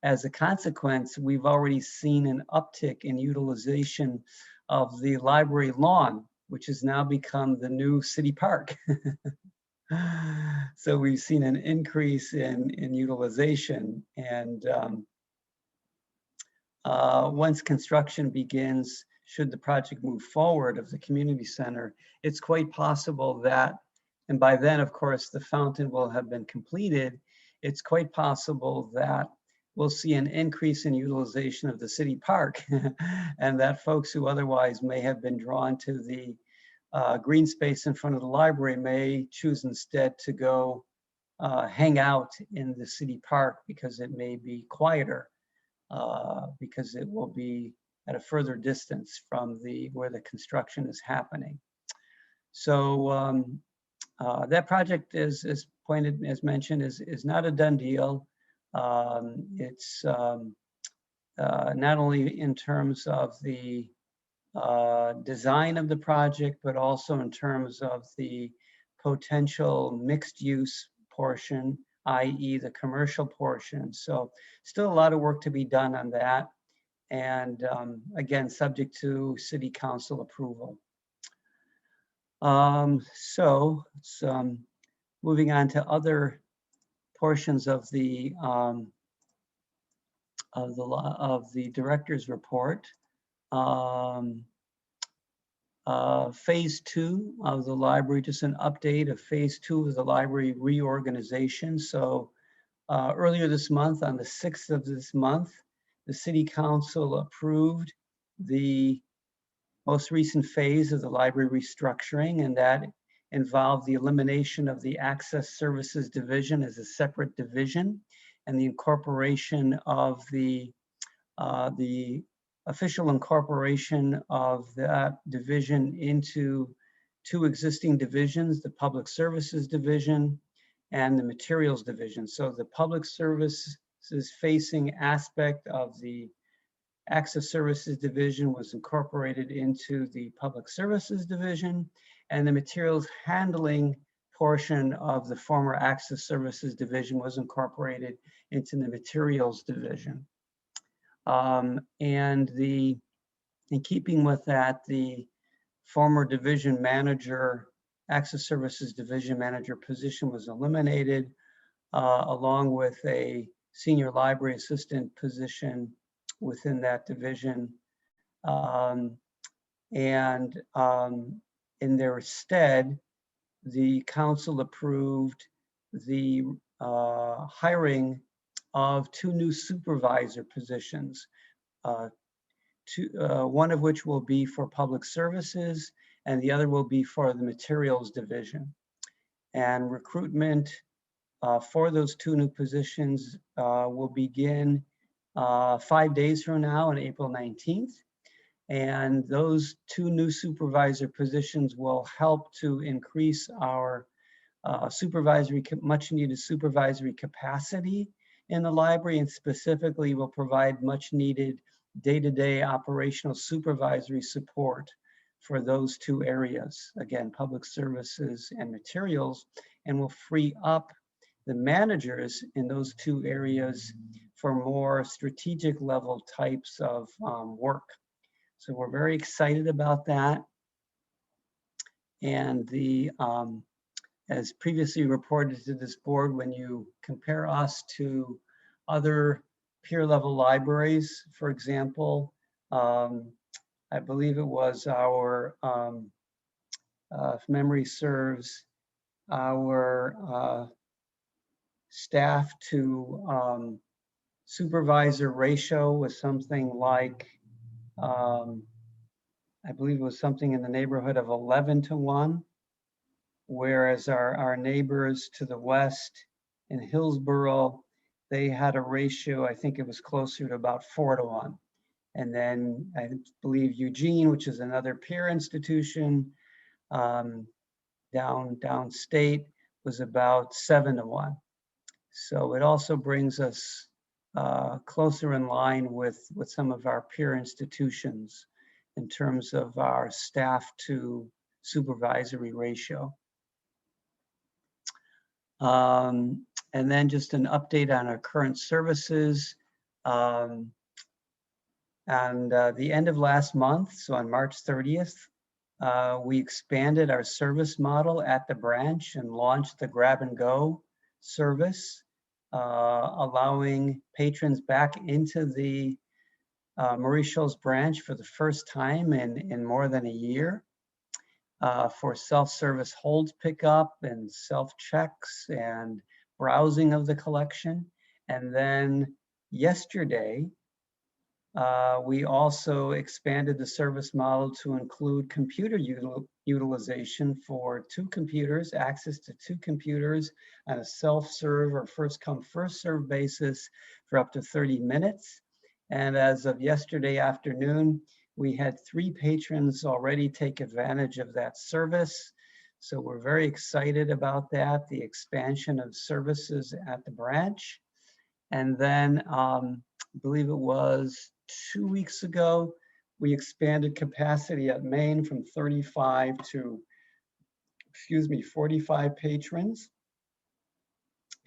as a consequence, we've already seen an uptick in utilization of the library lawn, which has now become the new city park. So we've seen an increase in utilization. And once construction begins, should the project move forward of the community center, it's quite possible that, and by then, of course, the fountain will have been completed, it's quite possible that we'll see an increase in utilization of the city park, and that folks who otherwise may have been drawn to the green space in front of the library may choose instead to go hang out in the city park, because it may be quieter, because it will be at a further distance from where the construction is happening. So that project is, as mentioned, is not a done deal. It's not only in terms of the design of the project, but also in terms of the potential mixed use portion, i.e. the commercial portion. So still a lot of work to be done on that. And again, subject to city council approval. So it's, moving on to other portions of the director's report. Phase 2 of the library, just an update of phase 2 of the library reorganization. So earlier this month, on the 6th of this month, the city council approved the most recent phase of the library restructuring, and that involved the elimination of the Access Services Division as a separate division and the incorporation of the official incorporation of that division into 2 existing divisions, the Public Services Division and the Materials Division. So the Public Services facing aspect of the Access Services Division was incorporated into the Public Services Division, and the Materials Handling portion of the former Access Services Division was incorporated into the Materials Division. And in keeping with that, the former division manager, Access Services Division manager position was eliminated, along with a senior library assistant position within that division. In their stead, the council approved the hiring of 2 new supervisor positions, one of which will be for public services and the other will be for the materials division. And recruitment for those 2 new positions will begin 5 days from now on April 19th. And those 2 new supervisor positions will help to increase our much needed supervisory capacity in the library, and specifically will provide much needed day-to-day operational supervisory support for those 2 areas. Again, public services and materials, and will free up the managers in those 2 areas for more strategic level types of work. So we're very excited about that. And as previously reported to this board, when you compare us to other peer level libraries, for example, I believe it was our, if memory serves, our staff to supervisor ratio was something like, I believe it was something in the neighborhood of 11 to 1, whereas our neighbors to the west in Hillsborough, they had a ratio, I think it was closer to about 4 to 1. And then I believe Eugene, which is another peer institution downstate, was about 7 to 1. So it also brings us closer in line with some of our peer institutions in terms of our staff to supervisory ratio. And then just an update on our current services. And the end of last month, so on March 30th, we expanded our service model at the branch and launched the grab and go service, allowing patrons back into the Mauritius branch for the first time in more than a year for self-service holds pickup and self-checks and browsing of the collection. And then yesterday, we also expanded the service model to include computer utilization for 2 computers, access to 2 computers on a self-serve or first come, first serve basis for up to 30 minutes. And as of yesterday afternoon, we had 3 patrons already take advantage of that service. So we're very excited about that, the expansion of services at the branch. And then I believe it was 2 weeks ago, we expanded capacity at Maine from 35 to, 45 patrons.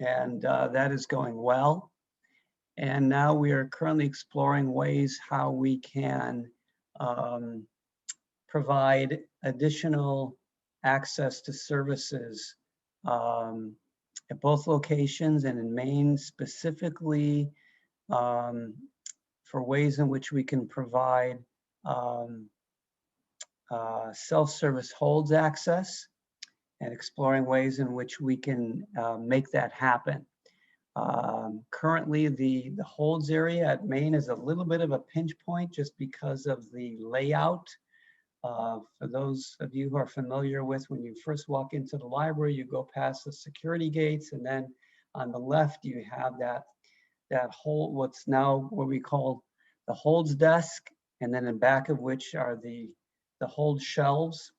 And that is going well. And now we are currently exploring ways how we can provide additional access to services at both locations, and in Maine specifically, for ways in which we can provide self-service holds access, and exploring ways in which we can make that happen. Currently, the holds area at Maine is a little bit of a pinch point just because of the layout. For those of you who are familiar with, when you first walk into the library, you go past the security gates, and then on the left you have that hold, what's now what we call the holds desk, and then in back of which are the hold shelves.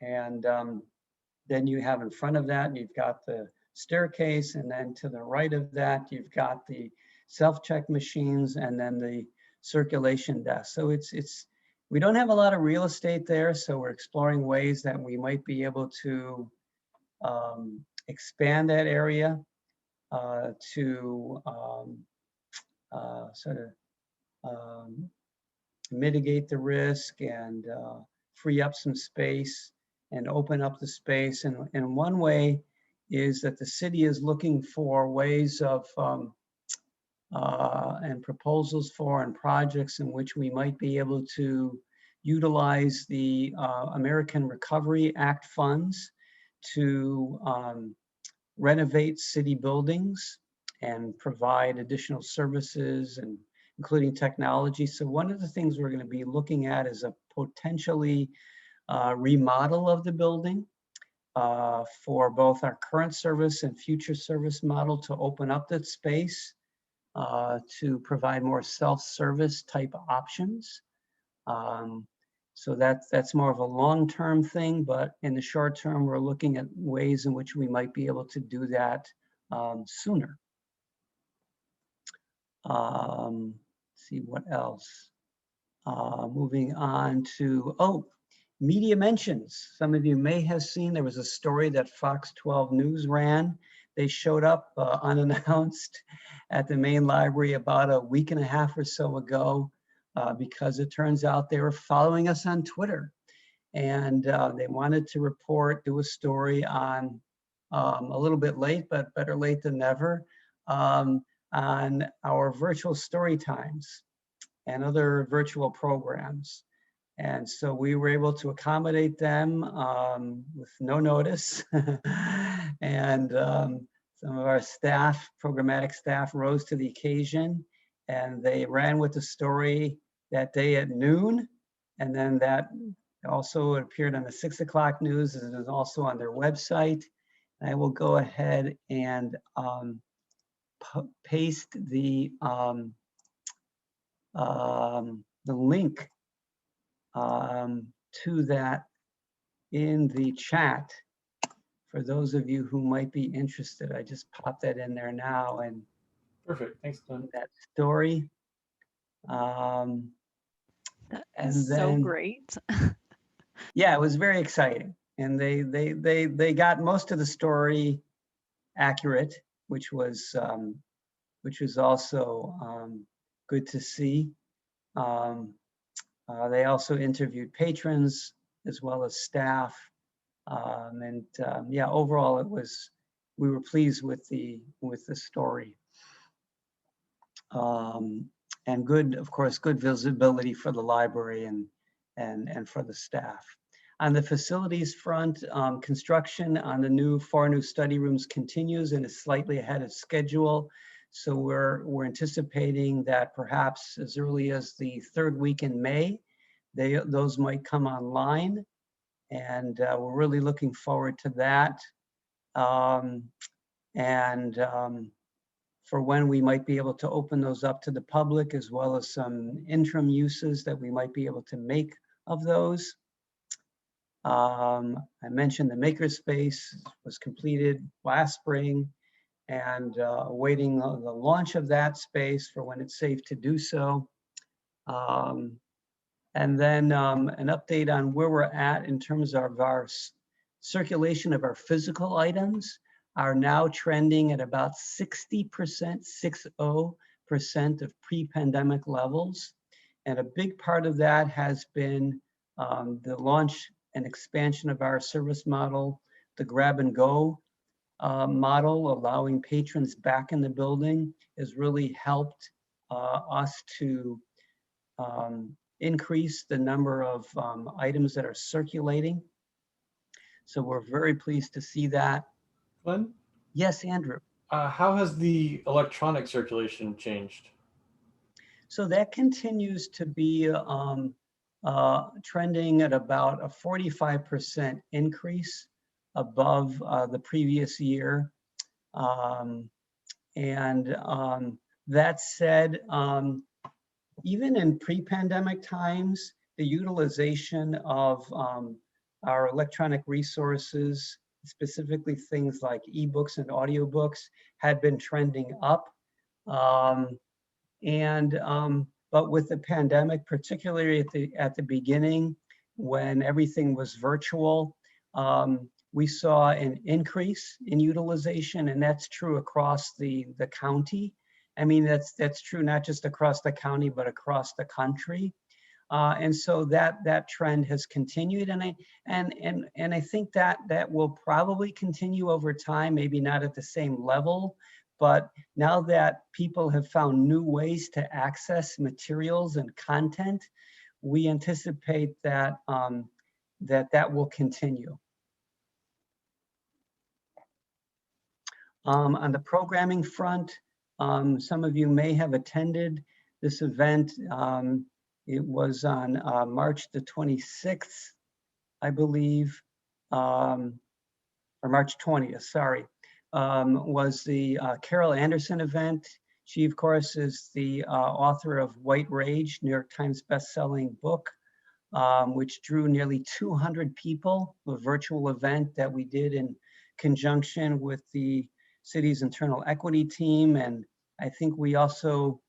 And then you have in front of that, you've got the staircase, and then to the right of that, you've got the self-check machines, and then the circulation desk. So we don't have a lot of real estate there, so we're exploring ways that we might be able to expand that area to sort of mitigate the risk and free up some space and open up the space. And one way is that the city is looking for ways of and proposals for and projects in which we might be able to utilize the American Recovery Act funds to renovate city buildings and provide additional services, and including technology. So one of the things we're going to be looking at is a potentially remodel of the building for both our current service and future service model, to open up that space to provide more self-service type options. So that's more of a long-term thing, but in the short term, we're looking at ways in which we might be able to do that sooner. Let's see what else. Moving on to, media mentions. Some of you may have seen there was a story that Fox 12 News ran. They showed up unannounced at the main library about a week and a half or so ago because it turns out they were following us on Twitter. And they wanted to report, do a story on, a little bit late, but better late than never, on our virtual story times and other virtual programs. And so we were able to accommodate them with no notice. And some of our staff, programmatic staff, rose to the occasion, and they ran with the story that day at noon. And then that also appeared on the 6 o'clock news, and is also on their website. I will go ahead and paste the link to that in the chat for those of you who might be interested. I just popped that in there now. And perfect, thanks, Glenn. That story. That is so great. Yeah, it was very exciting, and they got most of the story accurate, which was also good to see. They also interviewed patrons as well as staff, yeah, overall we were pleased with the story, and good, of course, good visibility for the library and for the staff. On the facilities front, construction on the 4 new study rooms continues and is slightly ahead of schedule. So we're anticipating that perhaps as early as the 3rd week in May, those might come online, and we're really looking forward to that. For when we might be able to open those up to the public, as well as some interim uses that we might be able to make of those. I mentioned the makerspace was completed last spring and awaiting the launch of that space for when it's safe to do so. And then an update on where we're at in terms of our circulation of our physical items are now trending at about 60%, 60% of pre-pandemic levels. And a big part of that has been the launch and expansion of our service model, the grab and go model, allowing patrons back in the building has really helped us to increase the number of items that are circulating. So we're very pleased to see that. Glenn, Yes, Andrew. how has the electronic circulation changed? So that continues to be trending at about a 45% increase above the previous year. That said, even in pre-pandemic times, the utilization of our electronic resources, specifically things like ebooks and audiobooks, had been trending up. But with the pandemic, particularly at the beginning, when everything was virtual, we saw an increase in utilization, and that's true across the county. I mean, that's true not just across the county, but across the country. And so that trend has continued, and I think that will probably continue over time, maybe not at the same level, but now that people have found new ways to access materials and content, we anticipate that that will continue. On the programming front, some of you may have attended this event. It was on March the 26th, I believe, or March 20th, sorry, was the Carol Anderson event. She, of course, is the author of White Rage, New York Times bestselling book, which drew nearly 200 people, a virtual event that we did in conjunction with the city's internal equity team. And I think we also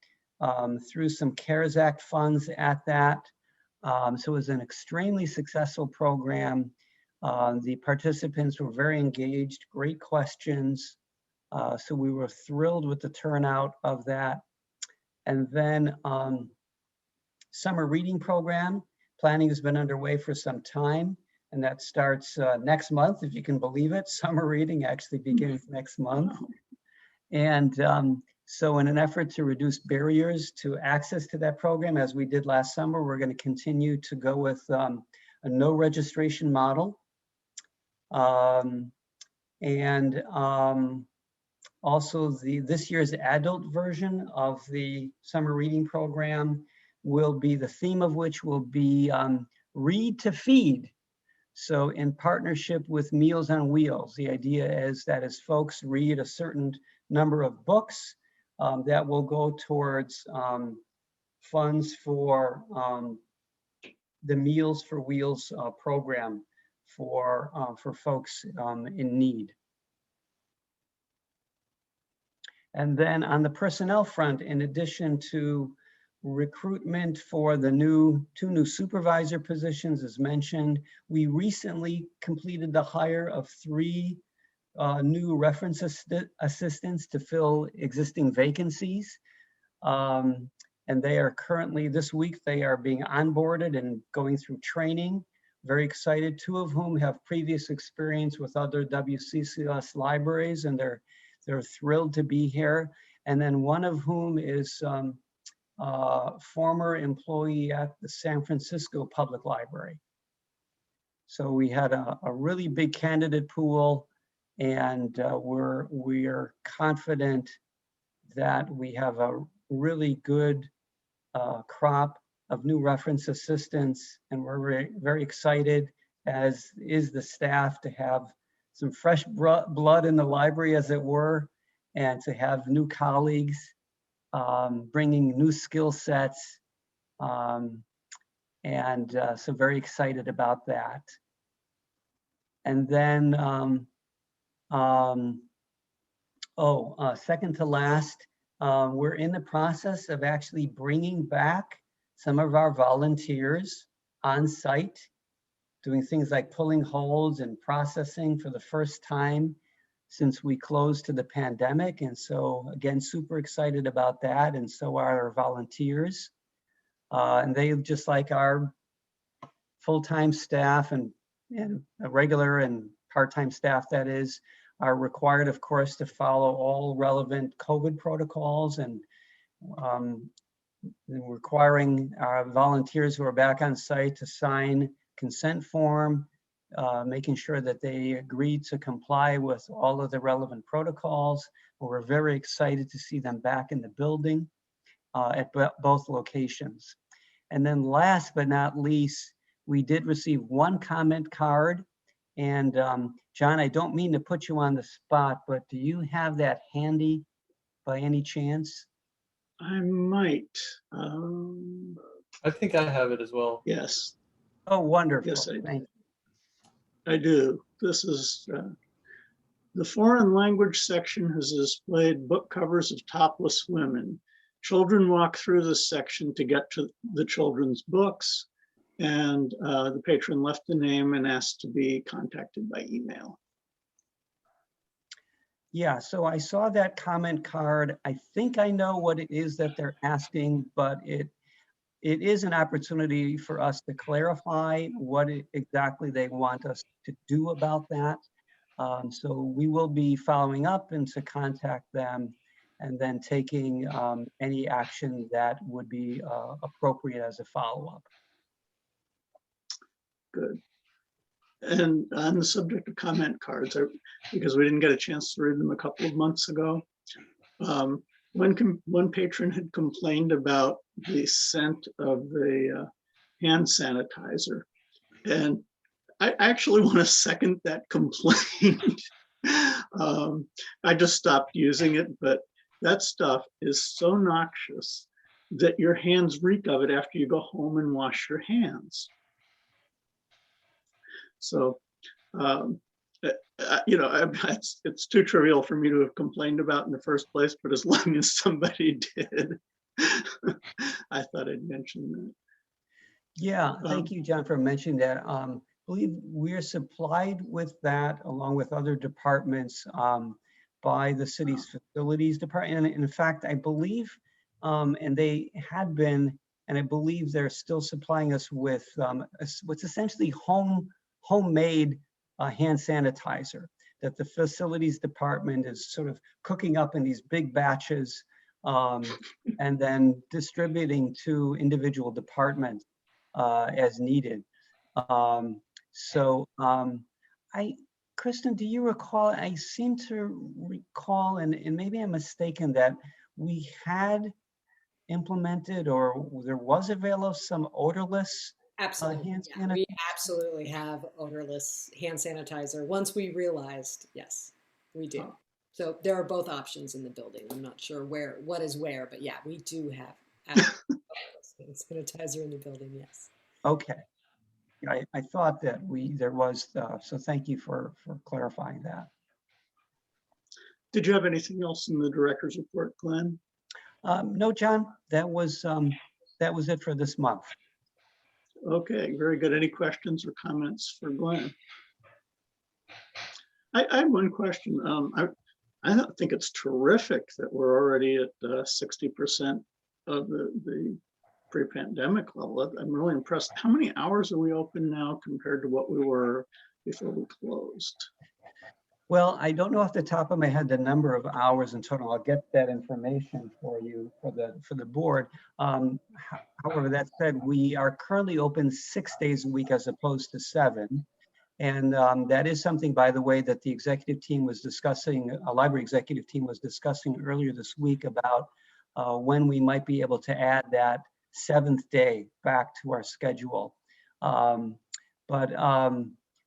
threw some CARES Act funds at that. So it was an extremely successful program. The participants were very engaged, great questions. So we were thrilled with the turnout of that. And then summer reading program, planning has been underway for some time, and that starts next month, if you can believe it. Summer reading actually begins next month. And so in an effort to reduce barriers to access to that program, as we did last summer, we're going to continue to go with a no registration model. Also this year's adult version of the summer reading program will be, the theme of which will be read to feed. So in partnership with Meals on Wheels, the idea is that as folks read a certain number of books, that will go towards funds for the Meals for Wheels program for folks in need. And then on the personnel front, in addition to recruitment for the two new supervisor positions, as mentioned, we recently completed the hire of 3 new reference assistants to fill existing vacancies. And they are currently, this week, they are being onboarded and going through training. Very excited, 2 of whom have previous experience with other WCCS libraries, and they're thrilled to be here. And then one of whom is former employee at the San Francisco Public Library. So we had a really big candidate pool, and we're confident that we have a really good crop of new reference assistants, and we're very, very excited, as is the staff, to have some fresh blood in the library, as it were, and to have new colleagues bringing new skill sets. So very excited about that. And then, second to last, we're in the process of actually bringing back some of our volunteers on site, doing things like pulling holes and processing for the first time since we closed to the pandemic. And so again, super excited about that. And so are our volunteers. And they, just like our full-time staff and regular and part-time staff, that is, are required, of course, to follow all relevant COVID protocols, and requiring our volunteers who are back on site to sign consent form, making sure that they agree to comply with all of the relevant protocols. We're very excited to see them back in the building at both locations. And then last but not least, we did receive one comment card. And John, I don't mean to put you on the spot, but do you have that handy by any chance? I might. I think I have it as well. Yes. Oh, wonderful. Yes, Thank you. I do. This is the foreign language section has displayed book covers of topless women. Children walk through this section to get to the children's books, and the patron left the name and asked to be contacted by email. Yeah, so I saw that comment card. I think I know what it is that they're asking, but it is an opportunity for us to clarify what exactly they want us to do about that. So we will be following up and to contact them, and then taking any action that would be appropriate as a follow-up. Good. And on the subject of comment cards, because we didn't get a chance to read them a couple of months ago, one patron had complained about the scent of the hand sanitizer. And I actually want to second that complaint. I just stopped using it, but that stuff is so noxious that your hands reek of it after you go home and wash your hands. So, you know, it's too trivial for me to have complained about in the first place, but as long as somebody did, I thought I'd mention that. Yeah, thank you, John, for mentioning that. I believe we're supplied with that along with other departments by the city's facilities department. And in fact, I believe, and they had been, and I believe they're still supplying us with what's essentially homemade hand sanitizer that the facilities department is sort of cooking up in these big batches and then distributing to individual departments as needed. Kristin, do you recall, I seem to recall, and maybe I'm mistaken, that we had implemented or there was available some odorless Absolutely. hand Yeah, sanitizer? we absolutely have odorless hand sanitizer. Once we realized, yes, we do. Oh. So there are both options in the building. I'm not sure what is where, but yeah, we do have odorless hand sanitizer in the building, yes. Okay. I thought that there was, so thank you for clarifying that. Did you have anything else in the director's report, Glenn? No, John, that was it for this month. Okay, very good. Any questions or comments for Glenn? I have one question. I think it's terrific that we're already at 60% of the pre-pandemic level. I'm really impressed. How many hours are we open now compared to what we were before we closed? Well, I don't know off the top of my head the number of hours in total. I'll get that information for you for the board. However, that said, we are currently open 6 days a week as opposed to 7. And that is something, by the way, that the executive team was discussing, a library executive team was discussing earlier this week about when we might be able to add that 7th day back to our schedule.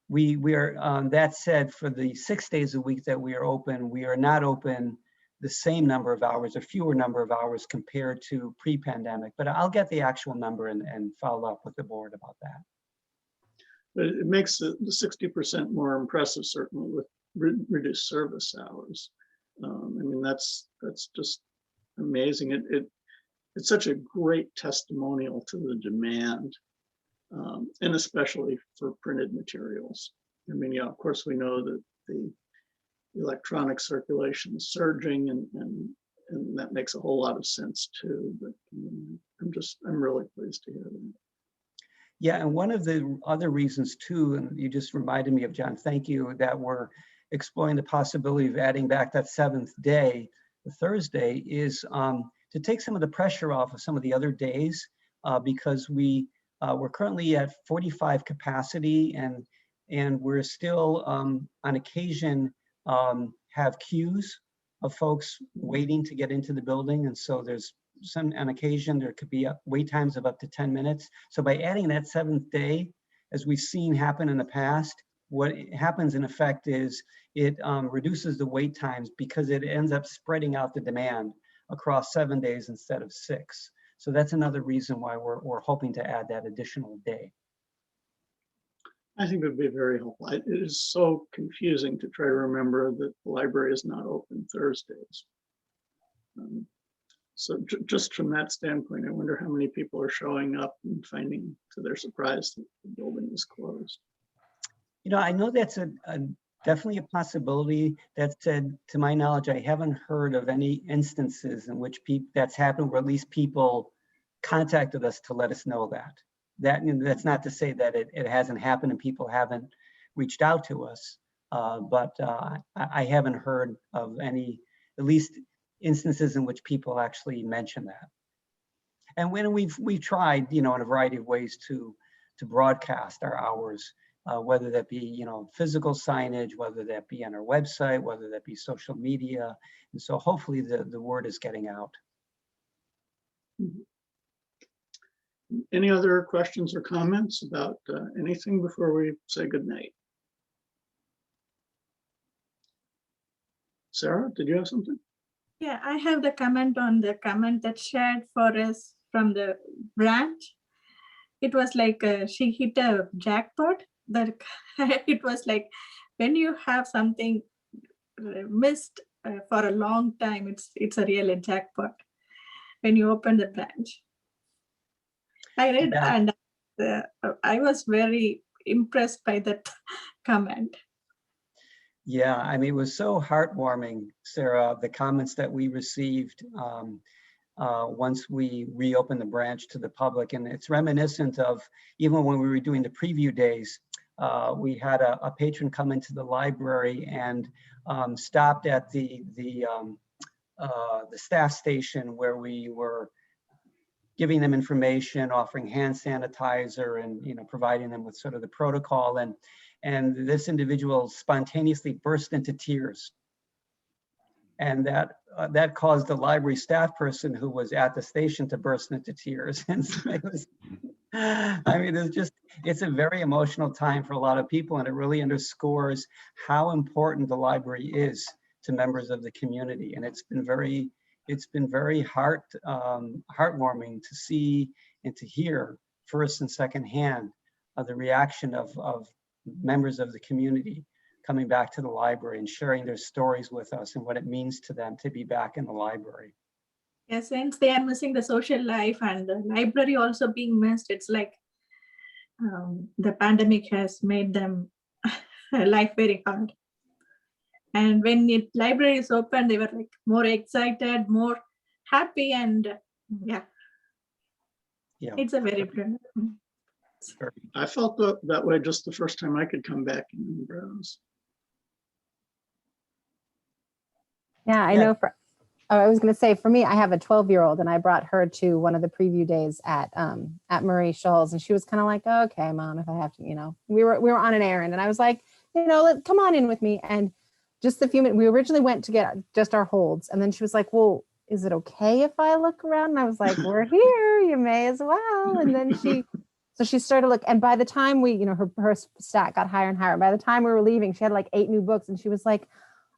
We are, that said, for the 6 days a week that we are open, we are not open the same number of hours or fewer number of hours compared to pre-pandemic, but I'll get the actual number and follow up with the board about that. But it makes the 60% more impressive, certainly with reduced service hours. I mean, that's just amazing. It's such a great testimonial to the demand, and especially for printed materials. I mean, yeah, of course, we know that the electronic circulation is surging, and that makes a whole lot of sense too. But I'm really pleased to hear that. Yeah, and one of the other reasons too, and you just reminded me of, John, thank you, that we're exploring the possibility of adding back that 7th day, the Thursday, is to take some of the pressure off of some of the other days, because we're currently at 45 capacity, and we're still on occasion have queues of folks waiting to get into the building, and so there's on occasion there could be wait times of up to 10 minutes. So by adding that 7th day, as we've seen happen in the past, what happens in effect is it reduces the wait times, because it ends up spreading out the demand across 7 days instead of 6. So that's another reason why we're hoping to add that additional day. I think it would be very helpful. It is so confusing to try to remember that the library is not open Thursdays. So just from that standpoint, I wonder how many people are showing up and finding to their surprise that the building is closed. You know, I know that's definitely a possibility. That said, to my knowledge, I haven't heard of any instances in which that's happened, or at least people contacted us to let us know that. That's not to say that it hasn't happened and people haven't reached out to us, but I haven't heard of any, at least instances in which people actually mention that. And when we've tried, you know, in a variety of ways to broadcast our hours, whether that be, you know, physical signage, whether that be on our website, whether that be social media, and so hopefully the word is getting out. Any other questions or comments about anything before we say goodnight? Sarah, did you have something? Yeah, I have the comment on the comment that shared for us from the branch. It was like she hit a jackpot. That it was like when you have something missed for a long time, it's a real jackpot when you open the branch. I read and I was very impressed by that comment. Yeah, I mean, it was so heartwarming, Sarah, the comments that we received once we reopened the branch to the public. And it's reminiscent of even when we were doing the preview days, we had a patron come into the library and stopped at the staff station where we were giving them information, offering hand sanitizer, and, you know, providing them with sort of the protocol. And this individual spontaneously burst into tears. And that caused the library staff person who was at the station to burst into tears. And so it was, I mean, it's a very emotional time for a lot of people, and it really underscores how important the library is to members of the community. And it's been very heartwarming to see and to hear first and second hand the reaction of members of the community coming back to the library and sharing their stories with us and what it means to them to be back in the library. Yes, since they are missing the social life and the library also being missed, it's like the pandemic has made them life very hard. And when the library is open, they were like more excited, more happy, and yeah, it's a very good. I felt that way just the first time I could come back and browse. Yeah, I know. I was going to say, for me, I have a 12-year-old, and I brought her to one of the preview days at Murray Shoals, and she was kind of like, oh, "Okay, Mom, if I have to," you know. We were on an errand, and I was like, you know, come on in with me. And just a few minutes, we originally went to get just our holds, and then she was like, "Well, is it okay if I look around?" And I was like, "We're here, you may as well." And then she started to look, and by the time we, you know, her stat got higher and higher. By the time we were leaving, she had like 8 new books, and she was like,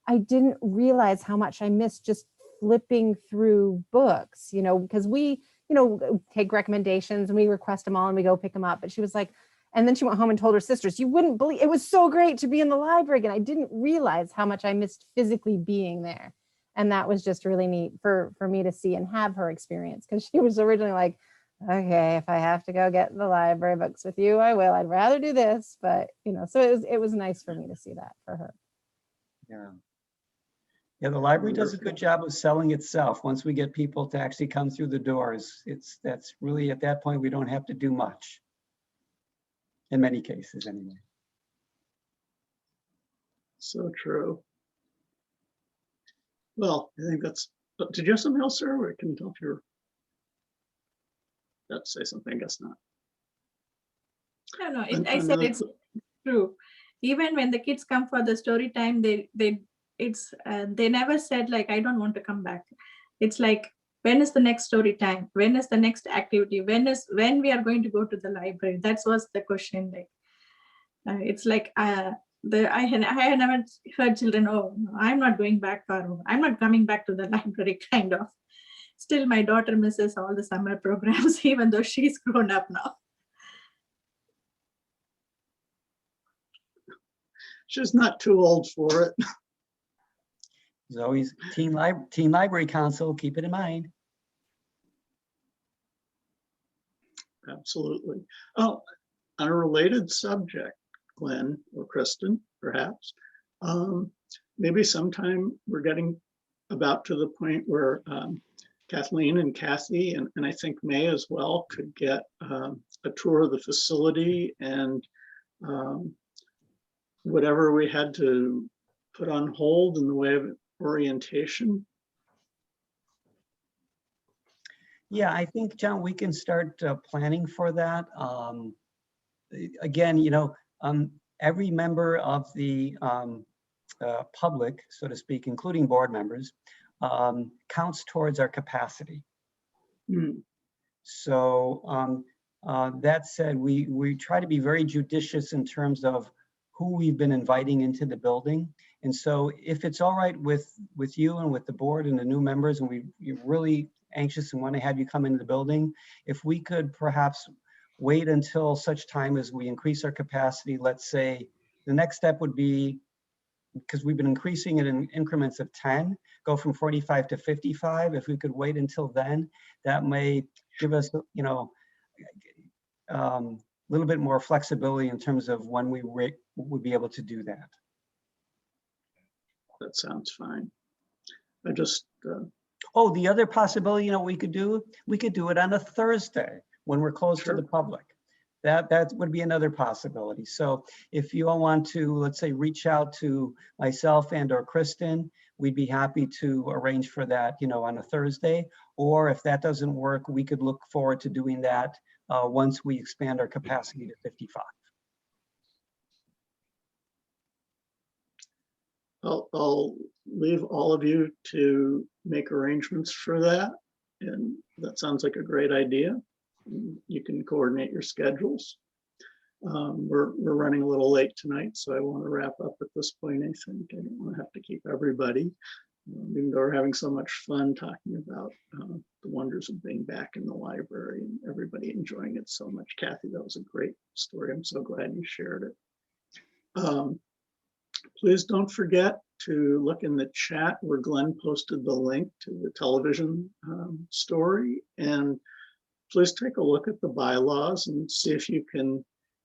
"I didn't realize how much I missed just flipping through books," you know, because we, you know, take recommendations and we request them all and we go pick them up. But she was like, And then she went home and told her sisters, you wouldn't believe, it was so great to be in the library again. I didn't realize how much I missed physically being there. And that was just really neat for me to see and have her experience, because she was originally like, okay, if I have to go get the library books with you, I will. I'd rather do this, but you know, so it was nice for me to see that for her. Yeah. Yeah, the library does a good job of selling itself. Once we get people to actually come through the doors, that's really, at that point, we don't have to do much. In many cases, anyway. So true. Well, I think that's, did you have something else, Sarah? Or I can tell if you're, about to say something, I guess not. No, I said know it's true. Even when the kids come for the story time, they never said like, I don't want to come back. It's like, when is the next story time? When is the next activity? When we are going to go to the library? That was the question. Like, it's like I had never heard children, oh, I'm not going back, or I'm not coming back to the library, kind of. Still, my daughter misses all the summer programs, even though she's grown up now. She's not too old for it. There's always teen library council, keep it in mind. Absolutely. Oh, on a related subject, Glenn or Kristin, perhaps, maybe sometime we're getting about to the point where Kathleen and Cathy, and I think Mei as well, could get a tour of the facility, and whatever we had to put on hold in the way of orientation. Yeah, I think, John, we can start planning for that. Again, you know, every member of the public, so to speak, including board members, counts towards our capacity. Mm. So that said, we try to be very judicious in terms of who we've been inviting into the building. And so if it's all right with you and with the board and the new members, and you're really anxious and want to have you come into the building, if we could perhaps wait until such time as we increase our capacity. Let's say the next step would be, because we've been increasing it in increments of 10, go from 45 to 55. If we could wait until then, that may give us, you know, a little bit more flexibility in terms of when we would be able to do that. That sounds fine. I just. Oh, the other possibility, you know, we could do it on a Thursday when we're closed to the public. That would be another possibility. So if you all want to, let's say, reach out to myself and or Kristin, we'd be happy to arrange for that, you know, on a Thursday. Or if that doesn't work, we could look forward to doing that once we expand our capacity to 55. I'll leave all of you to make arrangements for that. And that sounds like a great idea. You can coordinate your schedules. We're running a little late tonight, so I want to wrap up at this point. I think I don't want to have to keep everybody, even though we're having so much fun talking about the wonders of being back in the library and everybody enjoying it so much. Cathy, that was a great story. I'm so glad you shared it. Please don't forget to look in the chat where Glenn posted the link to the television story, and please take a look at the bylaws and see if you can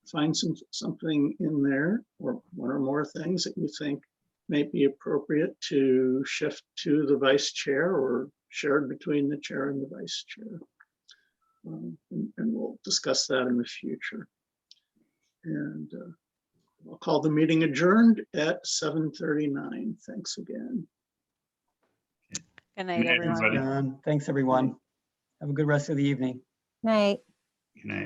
find something in there, or one or more things that you think may be appropriate to shift to the vice chair or shared between the chair and the vice chair. And we'll discuss that in the future. And I'll call the meeting adjourned at 7:39. Thanks again. Good night, everyone. Thanks, everyone. Have a good rest of the evening. Night. Good night.